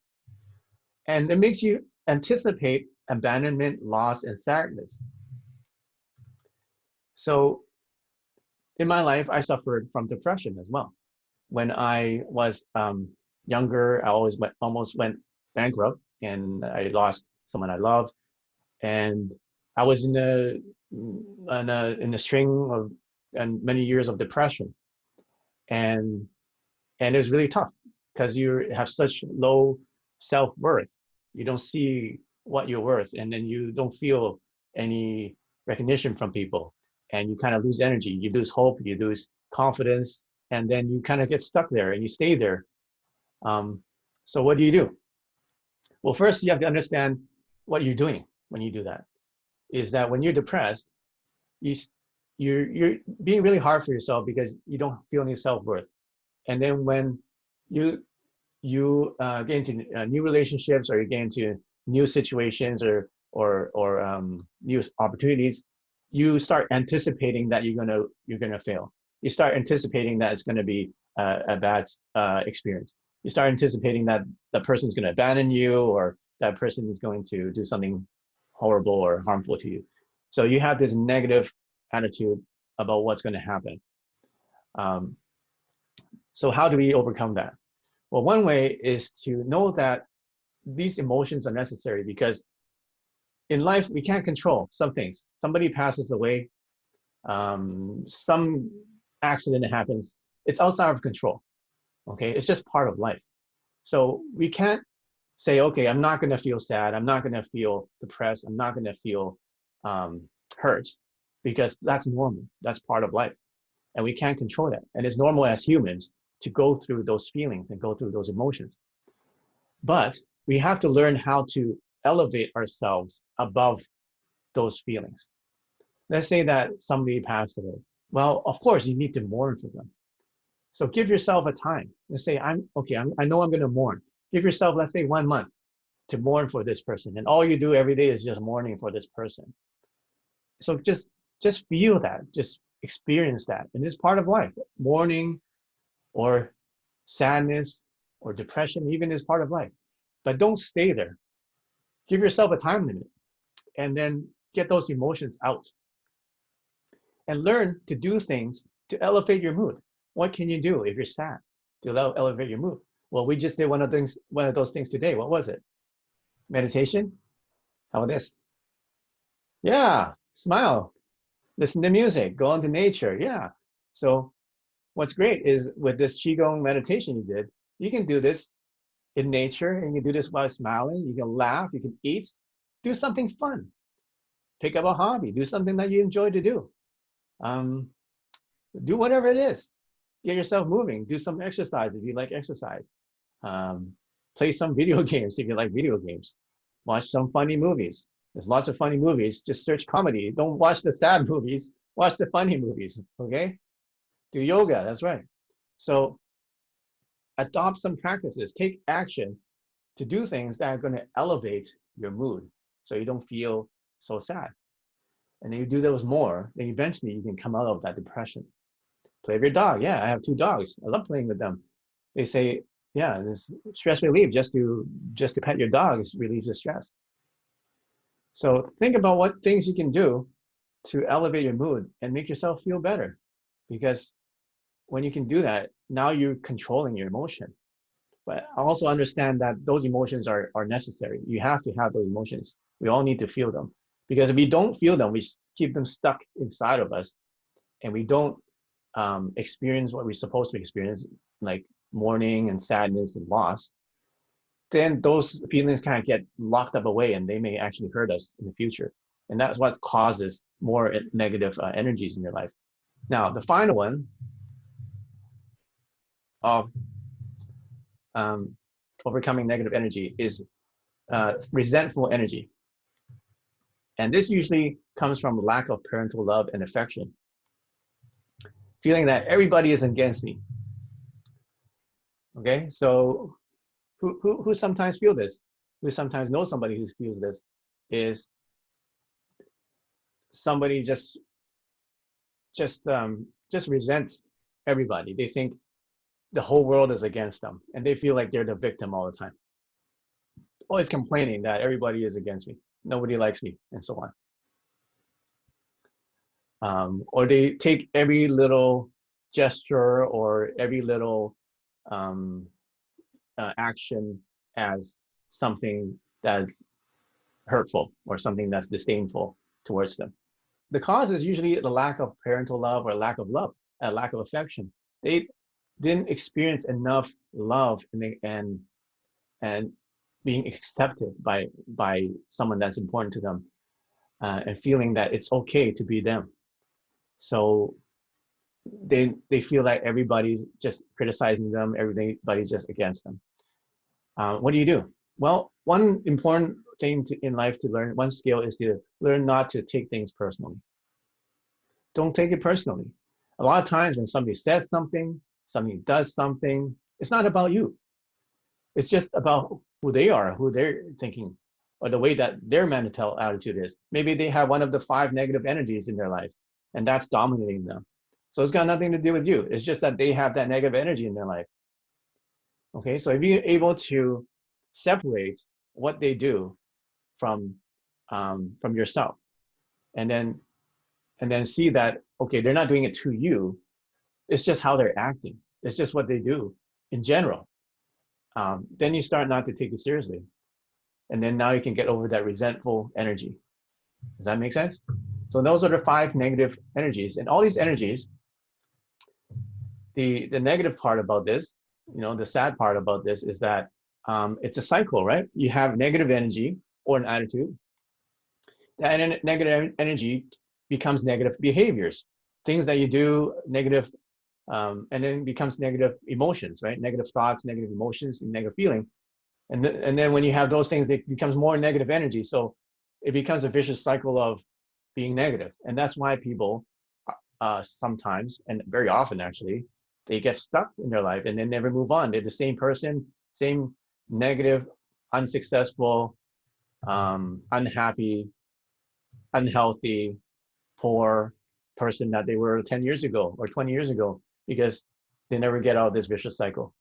And it makes you anticipate abandonment, loss, and sadness. So in my life, I suffered from depression as well. When I was younger, I almost went bankrupt and I lost someone I loved. And I was in a string of and many years of depression. And it was really tough because you have such low self-worth. You don't see what you're worth, and then you don't feel any recognition from people, and you kind of lose energy, you lose hope, you lose confidence, and then you kind of get stuck there and you stay there. So what do? Well, first you have to understand what you're doing when you do that. Is that when you're depressed, you're being really hard for yourself because you don't feel any self-worth. And then when you get into new relationships or you get into new situations or new opportunities, you start anticipating that you're gonna fail. You start anticipating that it's gonna be a bad experience. You start anticipating that the person's gonna abandon you or that person is going to do something horrible or harmful to you. So you have this negative attitude about what's gonna happen. So how do we overcome that? Well, one way is to know that these emotions are necessary because in life, we can't control some things. Somebody passes away, some accident happens. It's outside of control, okay? It's just part of life. So we can't say, okay, I'm not gonna feel sad. I'm not gonna feel depressed. I'm not gonna feel hurt because that's normal. That's part of life. And we can't control that. And it's normal as humans to go through those feelings and go through those emotions. But we have to learn how to elevate ourselves above those feelings. Let's say that somebody passed away. Well, of course, you need to mourn for them. So give yourself a time. Let's say, I know I'm going to mourn. Give yourself, let's say, 1 month to mourn for this person. And all you do every day is just mourning for this person. So just feel that, just experience that. And it's part of life. Mourning or sadness or depression even is part of life. But don't stay there. Give yourself a time limit and then get those emotions out. And learn to do things to elevate your mood. What can you do if you're sad to elevate your mood? Well, we just did one of those things today. What was it? Meditation? How about this? Yeah, smile. Listen to music. Go into nature. Yeah. So what's great is with this Qigong meditation you did, you can do this in nature and you can do this while smiling. You can laugh. You can eat. Do something fun. Pick up a hobby. Do something that you enjoy to do. Do whatever it is. Get yourself moving. Do some exercise if you like exercise. Play some video games if you like video games. Watch some funny movies. There's lots of funny movies. Just search comedy. Don't watch the sad movies. Watch the funny movies, okay? Do yoga, that's right. So adopt some practices. Take action to do things that are going to elevate your mood so you don't feel so sad. And then you do those more, then eventually you can come out of that depression. Play with your dog. Yeah, I have 2 dogs. I love playing with them. They say Yeah, this stress relief just to pet your dogs relieves the stress. So think about what things you can do to elevate your mood and make yourself feel better. Because when you can do that, now you're controlling your emotion. But I also understand that those emotions are necessary. You have to have those emotions. We all need to feel them. Because if we don't feel them, we keep them stuck inside of us and we don't experience what we're supposed to experience, like mourning and sadness and loss, then those feelings kind of get locked up away and they may actually hurt us in the future. And that's what causes more negative energies in your life. Now, the final one of um, overcoming negative energy is resentful energy. And this usually comes from lack of parental love and affection, feeling that everybody is against me. Okay, so who sometimes feel this, who sometimes knows somebody who feels this, is somebody just resents everybody. They think the whole world is against them, and they feel like they're the victim all the time, always complaining that everybody is against me, nobody likes me, and so on. Or they take every little gesture or every little um, action as something that's hurtful or something that's disdainful towards them. The cause is usually the lack of parental love or lack of love, a lack of affection. They didn't experience enough love and being accepted by someone that's important to them, and feeling that it's okay to be them. So they feel like everybody's just criticizing them, everybody's just against them. What do you do? Well, one important thing in life to learn, one skill is to learn not to take things personally. Don't take it personally. A lot of times when somebody says something, somebody does something, it's not about you. It's just about who they are, who they're thinking, or the way that their mental attitude is. Maybe they have one of the 5 negative energies in their life, and that's dominating them. So it's got nothing to do with you. It's just that they have that negative energy in their life. Okay, so if you're able to separate what they do from yourself, and then see that, okay, they're not doing it to you, it's just how they're acting, it's just what they do in general, then you start not to take it seriously, and then now you can get over that resentful energy. Does that make sense? So those are the 5 negative energies, and all these energies, the negative part about this, the sad part about this is that it's a cycle, right? You have negative energy or an attitude. That negative energy becomes negative behaviors, things that you do negative, and then becomes negative emotions, right? Negative thoughts, negative emotions, negative feeling. And then when you have those things, it becomes more negative energy. So it becomes a vicious cycle of being negative. And that's why people sometimes, and very often actually, they get stuck in their life and they never move on. They're the same person, same negative, unsuccessful, unhappy, unhealthy, poor person that they were 10 years ago or 20 years ago, because they never get out of this vicious cycle.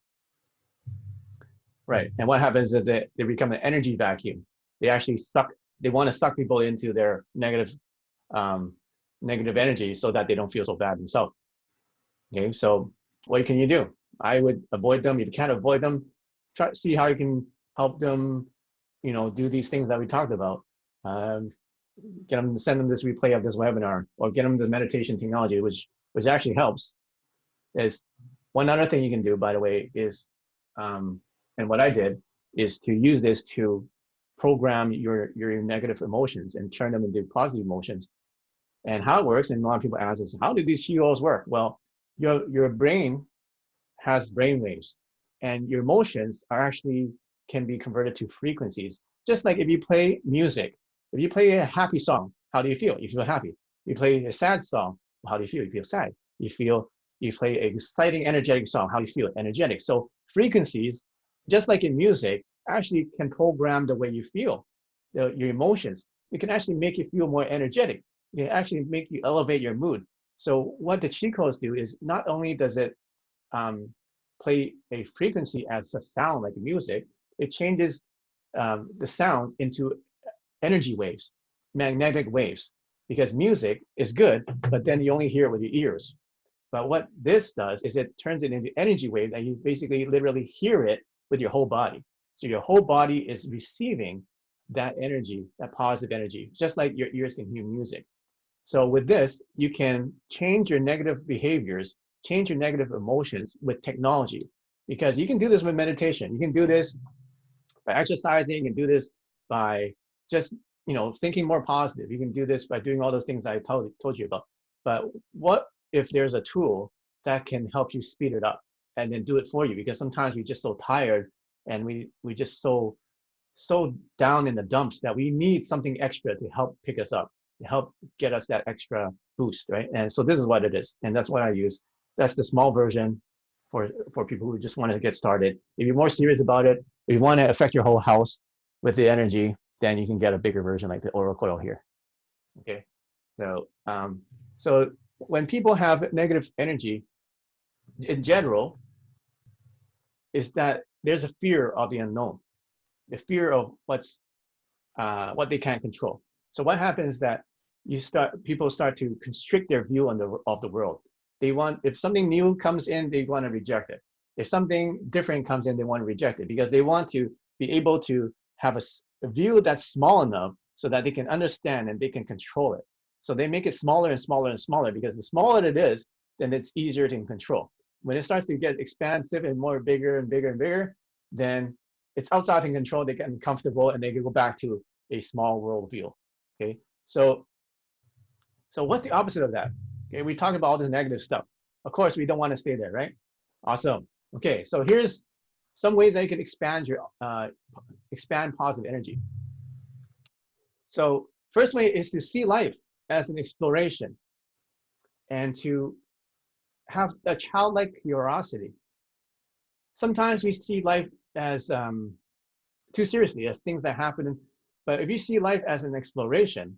Right. And what happens is that they become an energy vacuum. They actually they want to suck people into their negative energy so that they don't feel so bad themselves. Okay. So what can you do? I would avoid them. If you can't avoid them, try to see how you can help them, do these things that we talked about. Get them to send them this replay of this webinar, or get them the meditation technology, which actually helps. Is one other thing you can do, by the way, is, and what I did is to use this to program your negative emotions and turn them into positive emotions. And how it works, and a lot of people ask us, how do these heroes work? Well, your brain has brain waves, and your emotions are actually can be converted to frequencies. Just like if you play music, if you play a happy song, how do you feel? You feel happy. You play a sad song, how do you feel? You feel sad. You play an exciting, energetic song, how do you feel? Energetic. So frequencies, just like in music, actually can program the way you feel, your emotions. It can actually make you feel more energetic. It can actually make you elevate your mood. So what the cheat codes do is not only does it play a frequency as a sound like music, it changes the sound into energy waves, magnetic waves, because music is good, but then you only hear it with your ears. But what this does is it turns it into energy wave that you basically literally hear it with your whole body. So your whole body is receiving that energy, that positive energy, just like your ears can hear music. So with this, you can change your negative behaviors, change your negative emotions with technology, because you can do this with meditation. You can do this by exercising. You can do this by just thinking more positive. You can do this by doing all those things I told you about. But what if there's a tool that can help you speed it up and then do it for you? Because sometimes we're just so tired and we just so down in the dumps that we need something extra to help pick us up, to help get us that extra boost, right? And so this is what it is, and that's what I use. That's the small version for people who just want to get started. If you're more serious about it, if you want to affect your whole house with the energy, then you can get a bigger version like the oral coil here. Okay, so when people have negative energy, in general, is that there's a fear of the unknown, the fear of what they can't control. So what happens is that people start to constrict their view of the world. They want, if something new comes in, they want to reject it. If something different comes in, they want to reject it because they want to be able to have a view that's small enough so that they can understand and they can control it. So they make it smaller and smaller and smaller, because the smaller it is, then it's easier to control. When it starts to get expansive and more bigger and bigger and bigger, then it's outside of control. They get uncomfortable and they can go back to a small worldview. Okay, so what's the opposite of that? Okay, we talk about all this negative stuff. Of course, we don't want to stay there, right? Awesome. Okay, so here's some ways that you can expand positive energy. So first way is to see life as an exploration and to have a childlike curiosity. Sometimes we see life as too seriously, as things that happen. But if you see life as an exploration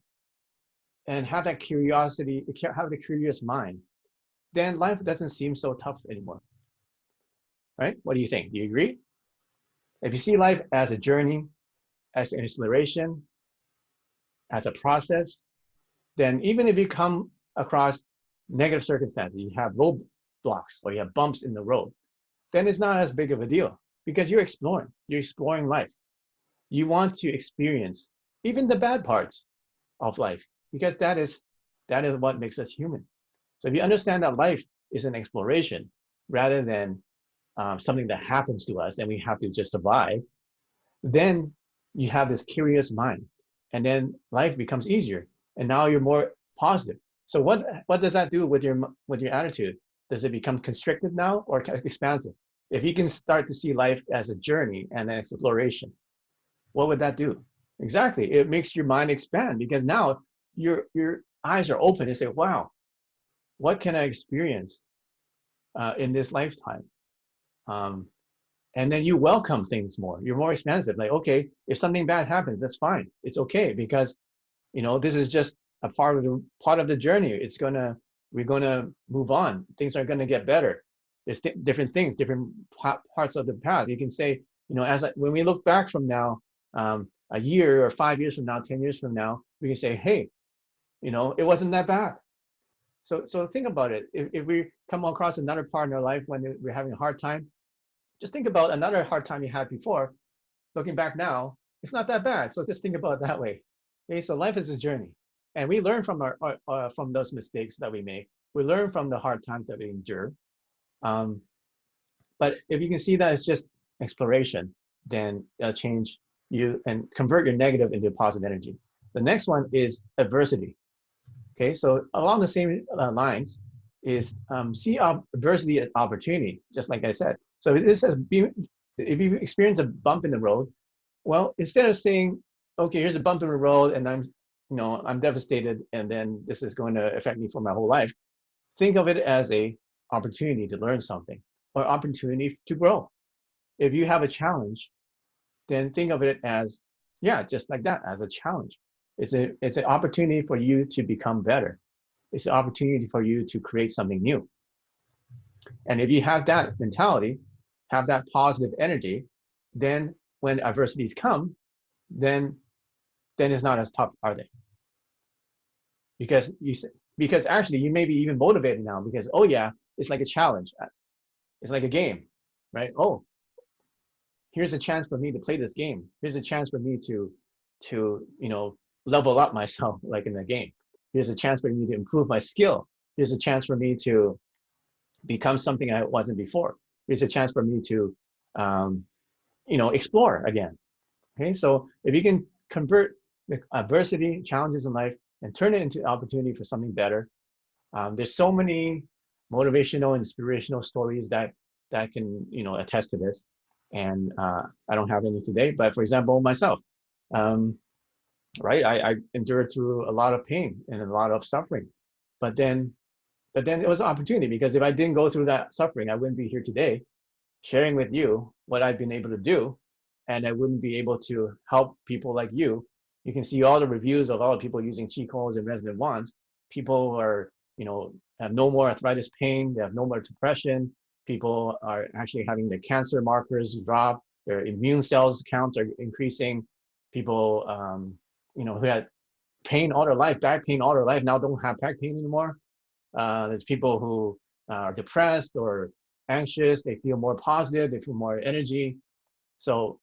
and have that curiosity, have the curious mind, then life doesn't seem so tough anymore. Right? What do you think? Do you agree? If you see life as a journey, as an exploration, as a process, then even if you come across negative circumstances, you have roadblocks or you have bumps in the road, then it's not as big of a deal because you're exploring life. You want to experience even the bad parts of life, because that is what makes us human. So if you understand that life is an exploration rather than something that happens to us and we have to just survive, then you have this curious mind, and then life becomes easier, and now you're more positive. So what does that do with your attitude? Does it become constricted now or expansive? If you can start to see life as a journey and an exploration, what would that do? Exactly, it makes your mind expand, because now your eyes are open and say, wow, what can I experience in this lifetime? And then you welcome things more. You're more expansive. Like, okay, if something bad happens, that's fine. It's okay, because this is just a part of the journey. We're gonna move on. Things are gonna get better. There's different things, different parts of the path. You can say, when we look back from now, a year or 5 years from now, 10 years from now, we can say, hey, it wasn't that bad. So think about it. If we come across another part in our life when we're having a hard time, just think about another hard time you had before. Looking back now, it's not that bad. So just think about it that way. Okay, so life is a journey, and we learn from from those mistakes that we make. We learn from the hard times that we endure. But if you can see that it's just exploration, then it'll change you and convert your negative into positive energy. The next one is adversity. Okay, so along the same lines is see adversity as opportunity, just like I said. So if you experience a bump in the road, well, instead of saying, okay, here's a bump in the road and I'm devastated and then this is going to affect me for my whole life, think of it as a opportunity to learn something or opportunity to grow. If you have a challenge, then think of it as, yeah, just like that, as a challenge. It's an opportunity for you to become better. It's an opportunity for you to create something new. And if you have that mentality, have that positive energy, then when adversities come, then it's not as tough, are they? Because because actually you may be even motivated now because, oh yeah, it's like a challenge. It's like a game, right? Oh, here's a chance for me to play this game. Here's a chance for me to level up myself like in the game. Here's a chance for me to improve my skill. Here's a chance for me to become something I wasn't before. Here's a chance for me to explore again. Okay, so if you can convert the adversity, challenges in life, and turn it into opportunity for something better, there's so many motivational and inspirational stories that can attest to this. And I don't have any today, but for example, myself, right? I endured through a lot of pain and a lot of suffering, but then it was an opportunity, because if I didn't go through that suffering, I wouldn't be here today sharing with you what I've been able to do, and I wouldn't be able to help people like you. You can see all the reviews of all the people using chi codes and resonant wands. People are, have no more arthritis pain, they have no more depression. People are actually having the cancer markers drop, their immune cells counts are increasing. People, who had pain all their life, back pain all their life, now don't have back pain anymore. There's people who are depressed or anxious, they feel more positive, they feel more energy. So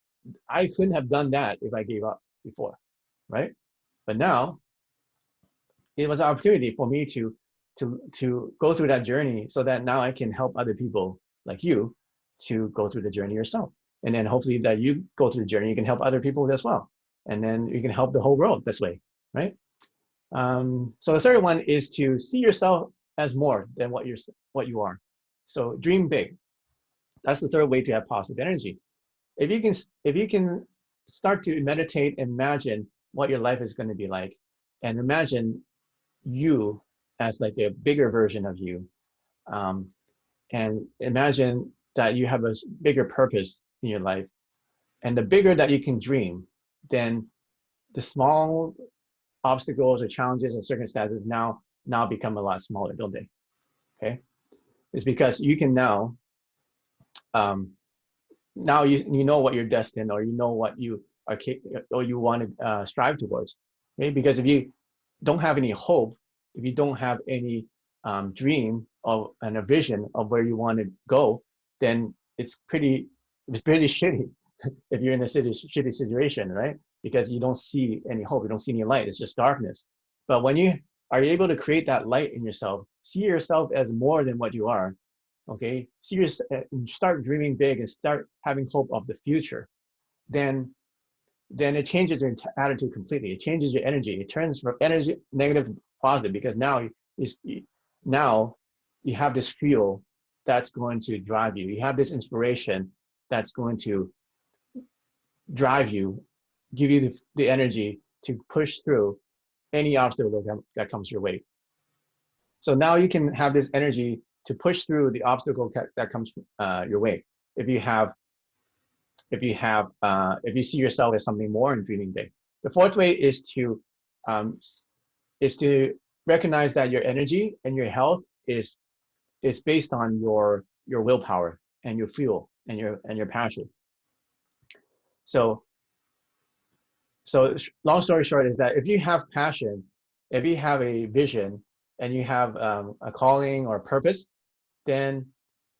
I couldn't have done that if I gave up before, right? But now it was an opportunity for me to go through that journey, so that now I can help other people like you to go through the journey yourself. And then hopefully that you go through the journey, you can help other people as well. And then you can help the whole world this way, right? So the third one is to see yourself as more than what you are. So dream big. That's the third way to have positive energy. If you can start to meditate and imagine what your life is going to be like, and imagine you as like a bigger version of you, and imagine that you have a bigger purpose in your life, and the bigger that you can dream, then the small obstacles or challenges and circumstances now become a lot smaller, don't they? Okay, it's because you can now now you know what you're destined, or you know what you are or you want to strive towards. Okay, because if you don't have any hope, if you don't have any dream of and a vision of where you want to go, then it's pretty shitty if you're in a shitty situation, right? Because you don't see any hope, you don't see any light, it's just darkness. But when you are able to create that light in yourself, see yourself as more than what you are, okay? See yourself, start dreaming big and start having hope of the future, then it changes your attitude completely. It changes your energy. It turns from energy negative to positive, because now you have this fuel that's going to drive you. You have this inspiration that's going to drive you, give you the energy to push through any obstacle that comes your way. So now you can have this energy to push through the obstacle that comes your way. If you see yourself as something more and dreaming big. The fourth way is to recognize that your energy and your health is based on your willpower and your fuel and your passion. So long story short is that if you have passion, if you have a vision, and you have a calling or a purpose, then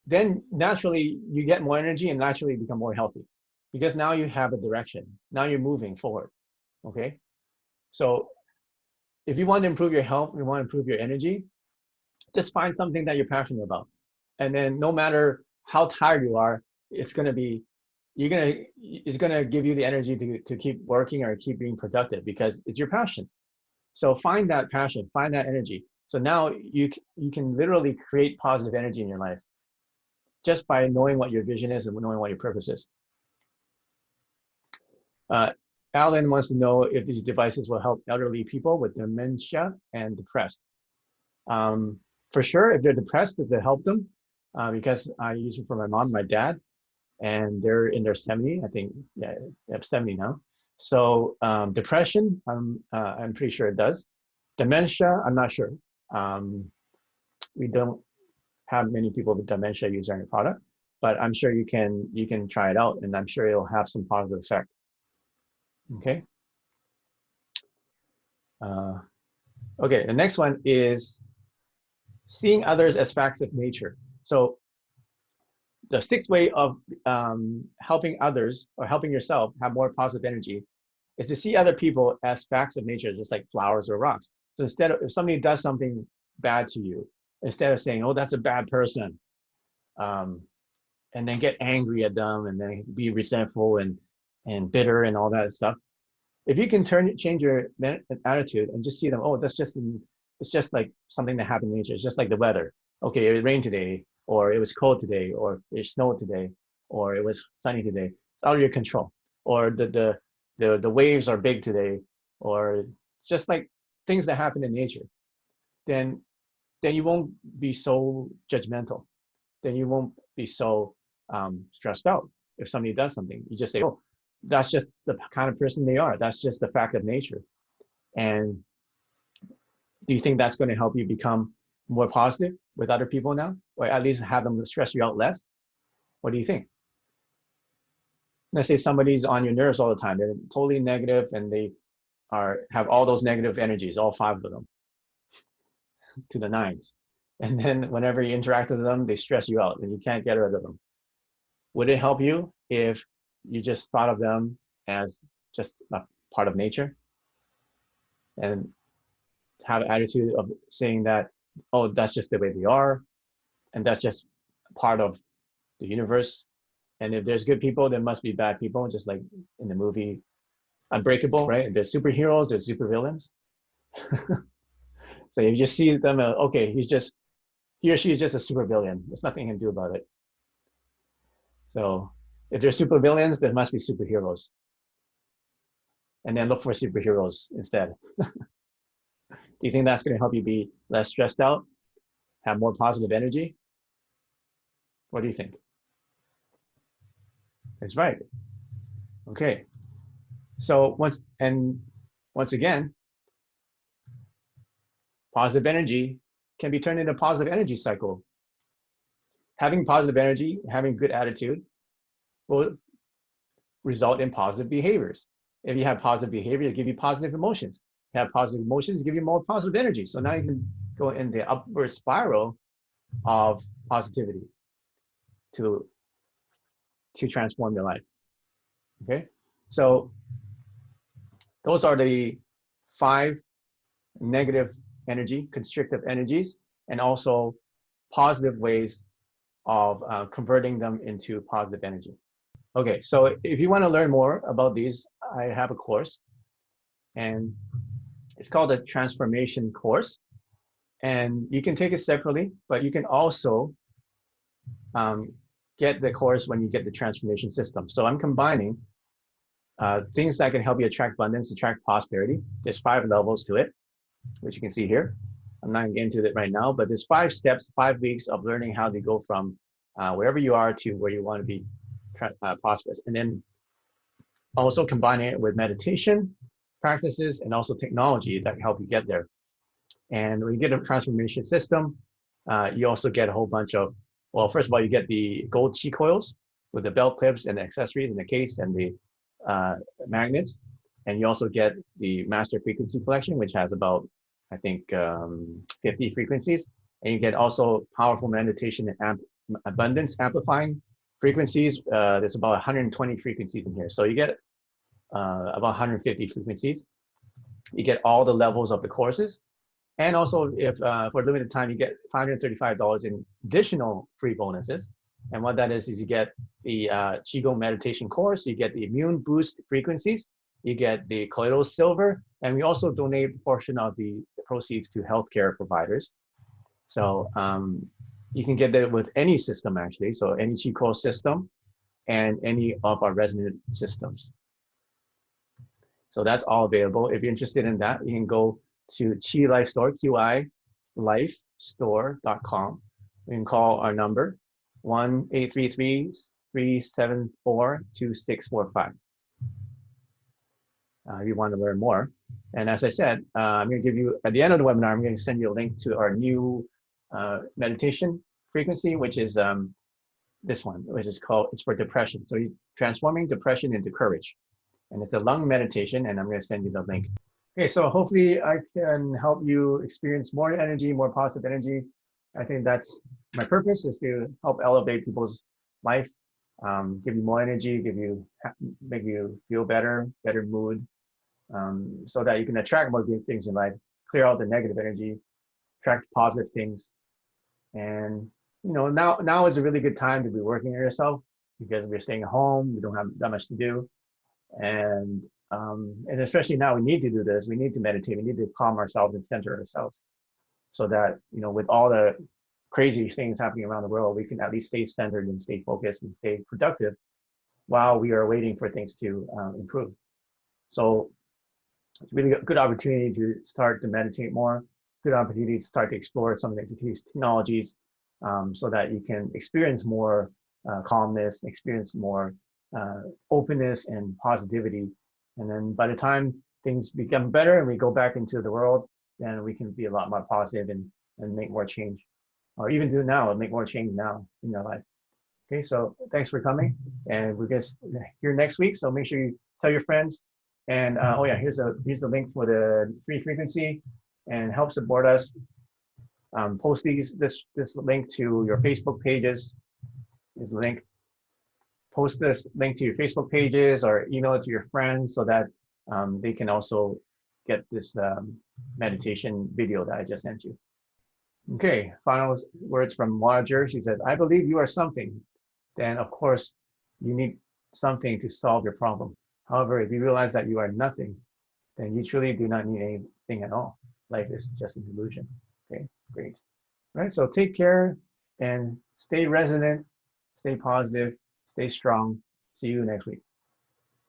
naturally you get more energy and naturally become more healthy, because now you have a direction. Now you're moving forward. Okay, so if you want to improve your health, you want to improve your energy, just find something that you're passionate about, and then no matter how tired you are, it's gonna give you the energy to keep working or keep being productive, because it's your passion. So find that passion, find that energy. So now you can literally create positive energy in your life just by knowing what your vision is and knowing what your purpose is. Alan wants to know if these devices will help elderly people with dementia and depressed. For sure, if they're depressed, if they help them, because I use it for my mom, my dad, and they're in their 70, I think, yeah, they have 70 now. So depression, I'm pretty sure it does. Dementia, I'm not sure. We don't have many people with dementia use our product. but I'm sure you can try it out, and I'm sure it'll have some positive effect. Okay. Okay, the next one is seeing others as facts of nature. So the sixth way of helping others or helping yourself have more positive energy is to see other people as facts of nature, just like flowers or rocks. So instead of, if somebody does something bad to you, instead of saying, oh, that's a bad person, and then get angry at them and then be resentful and bitter and all that stuff, if you can change your attitude and just see them, oh, it's just like something that happened in nature. It's just like the weather. Okay, it rained today, or it was cold today, or it snowed today, or it was sunny today. It's out of your control. Or the waves are big today, or just like things that happen in nature. Then you won't be so judgmental. Then you won't be so stressed out if somebody does something. You just say, oh, that's just the kind of person they are. That's just the fact of nature. And do you think that's going to help you become more positive with other people now? Or at least have them stress you out less? What do you think? Let's say somebody's on your nerves all the time. They're totally negative and they have all those negative energies, all 5 of them, to the 9s. And then whenever you interact with them, they stress you out and you can't get rid of them. Would it help you if you just thought of them as just a part of nature and have an attitude of saying that, oh, that's just the way they are, and that's just part of the universe. And if there's good people, there must be bad people, just like in the movie Unbreakable, right? There's superheroes, there's supervillains. So you just see them, okay, he or she is just a supervillain. There's nothing you can do about it. So if there's supervillains, there must be superheroes. And then look for superheroes instead. Do you think that's going to help you be less stressed out, have more positive energy? What do you think? That's right. Okay. So once again, positive energy can be turned into a positive energy cycle. Having positive energy, having good attitude will result in positive behaviors. If you have positive behavior, it give you positive emotions. You have positive emotions, give you more positive energy. So now you can go in the upward spiral of positivity to transform your life. Okay, so those are the 5 negative energy, constrictive energies, and also positive ways of converting them into positive energy. Okay, so if you want to learn more about these, I have a course, and it's called a transformation course. And you can take it separately, but you can also get the course when you get the transformation system. So I'm combining things that can help you attract abundance, attract prosperity. There's 5 levels to it, which you can see here. I'm not getting into it right now, but there's 5 steps, 5 weeks of learning how to go from wherever you are to where you want to be prosperous. And then also combining it with meditation practices and also technology that can help you get there. And when you get a transformation system, you also get a whole bunch of, well, first of all, you get the gold chi coils with the belt clips and the accessories and the case and the magnets. And you also get the master frequency collection, which has about, I think, 50 frequencies. And you get also powerful meditation and abundance amplifying frequencies. There's about 120 frequencies in here. So you get about 150 frequencies. You get all the levels of the courses. And also, if for a limited time, you get $535 in additional free bonuses. And what that is you get the Qigong meditation course, you get the immune boost frequencies, you get the colloidal silver, and we also donate a portion of the proceeds to healthcare providers. So you can get that with any system, actually. So any Qigong system and any of our resonant systems. So that's all available. If you're interested in that, you can go to Qi Life Store, QILifestore.com. You can call our number, 1-833-374-2645. If you want to learn more. And as I said, I'm going to give you, at the end of the webinar, I'm going to send you a link to our new meditation frequency, which is this one, which is called, it's for depression. So you transforming depression into courage. And it's a lung meditation, and I'm going to send you the link. Okay, so hopefully I can help you experience more energy, more positive energy. I think that's my purpose, is to help elevate people's life, give you more energy, make you feel better, better mood, so that you can attract more good things in life, clear out the negative energy, attract positive things. And now is a really good time to be working on yourself, because we're staying at home, we don't have that much to do, and especially now we need to do this. We need to meditate. We need to calm ourselves and center ourselves, so that with all the crazy things happening around the world, we can at least stay centered and stay focused and stay productive while we are waiting for things to improve. So it's really a good opportunity to start to meditate more. Good opportunity to start to explore some of these technologies, so that you can experience more calmness, experience more openness and positivity. And then by the time things become better and we go back into the world, then we can be a lot more positive and make more change, or even do now, make more change now in your life. Okay, so thanks for coming, and we're going to here next week. So make sure you tell your friends. And oh yeah, here's the link for the free frequency, and help support us. Post this link to your Facebook pages. Here's the link. Post this link to your Facebook pages or email it to your friends, so that they can also get this meditation video that I just sent you. Okay, final words from Roger. She says, I believe you are something. Then of course you need something to solve your problem. However, if you realize that you are nothing, then you truly do not need anything at all. Life is just an illusion. Okay, great. All right, so take care and stay resonant, stay positive, stay strong. See you next week.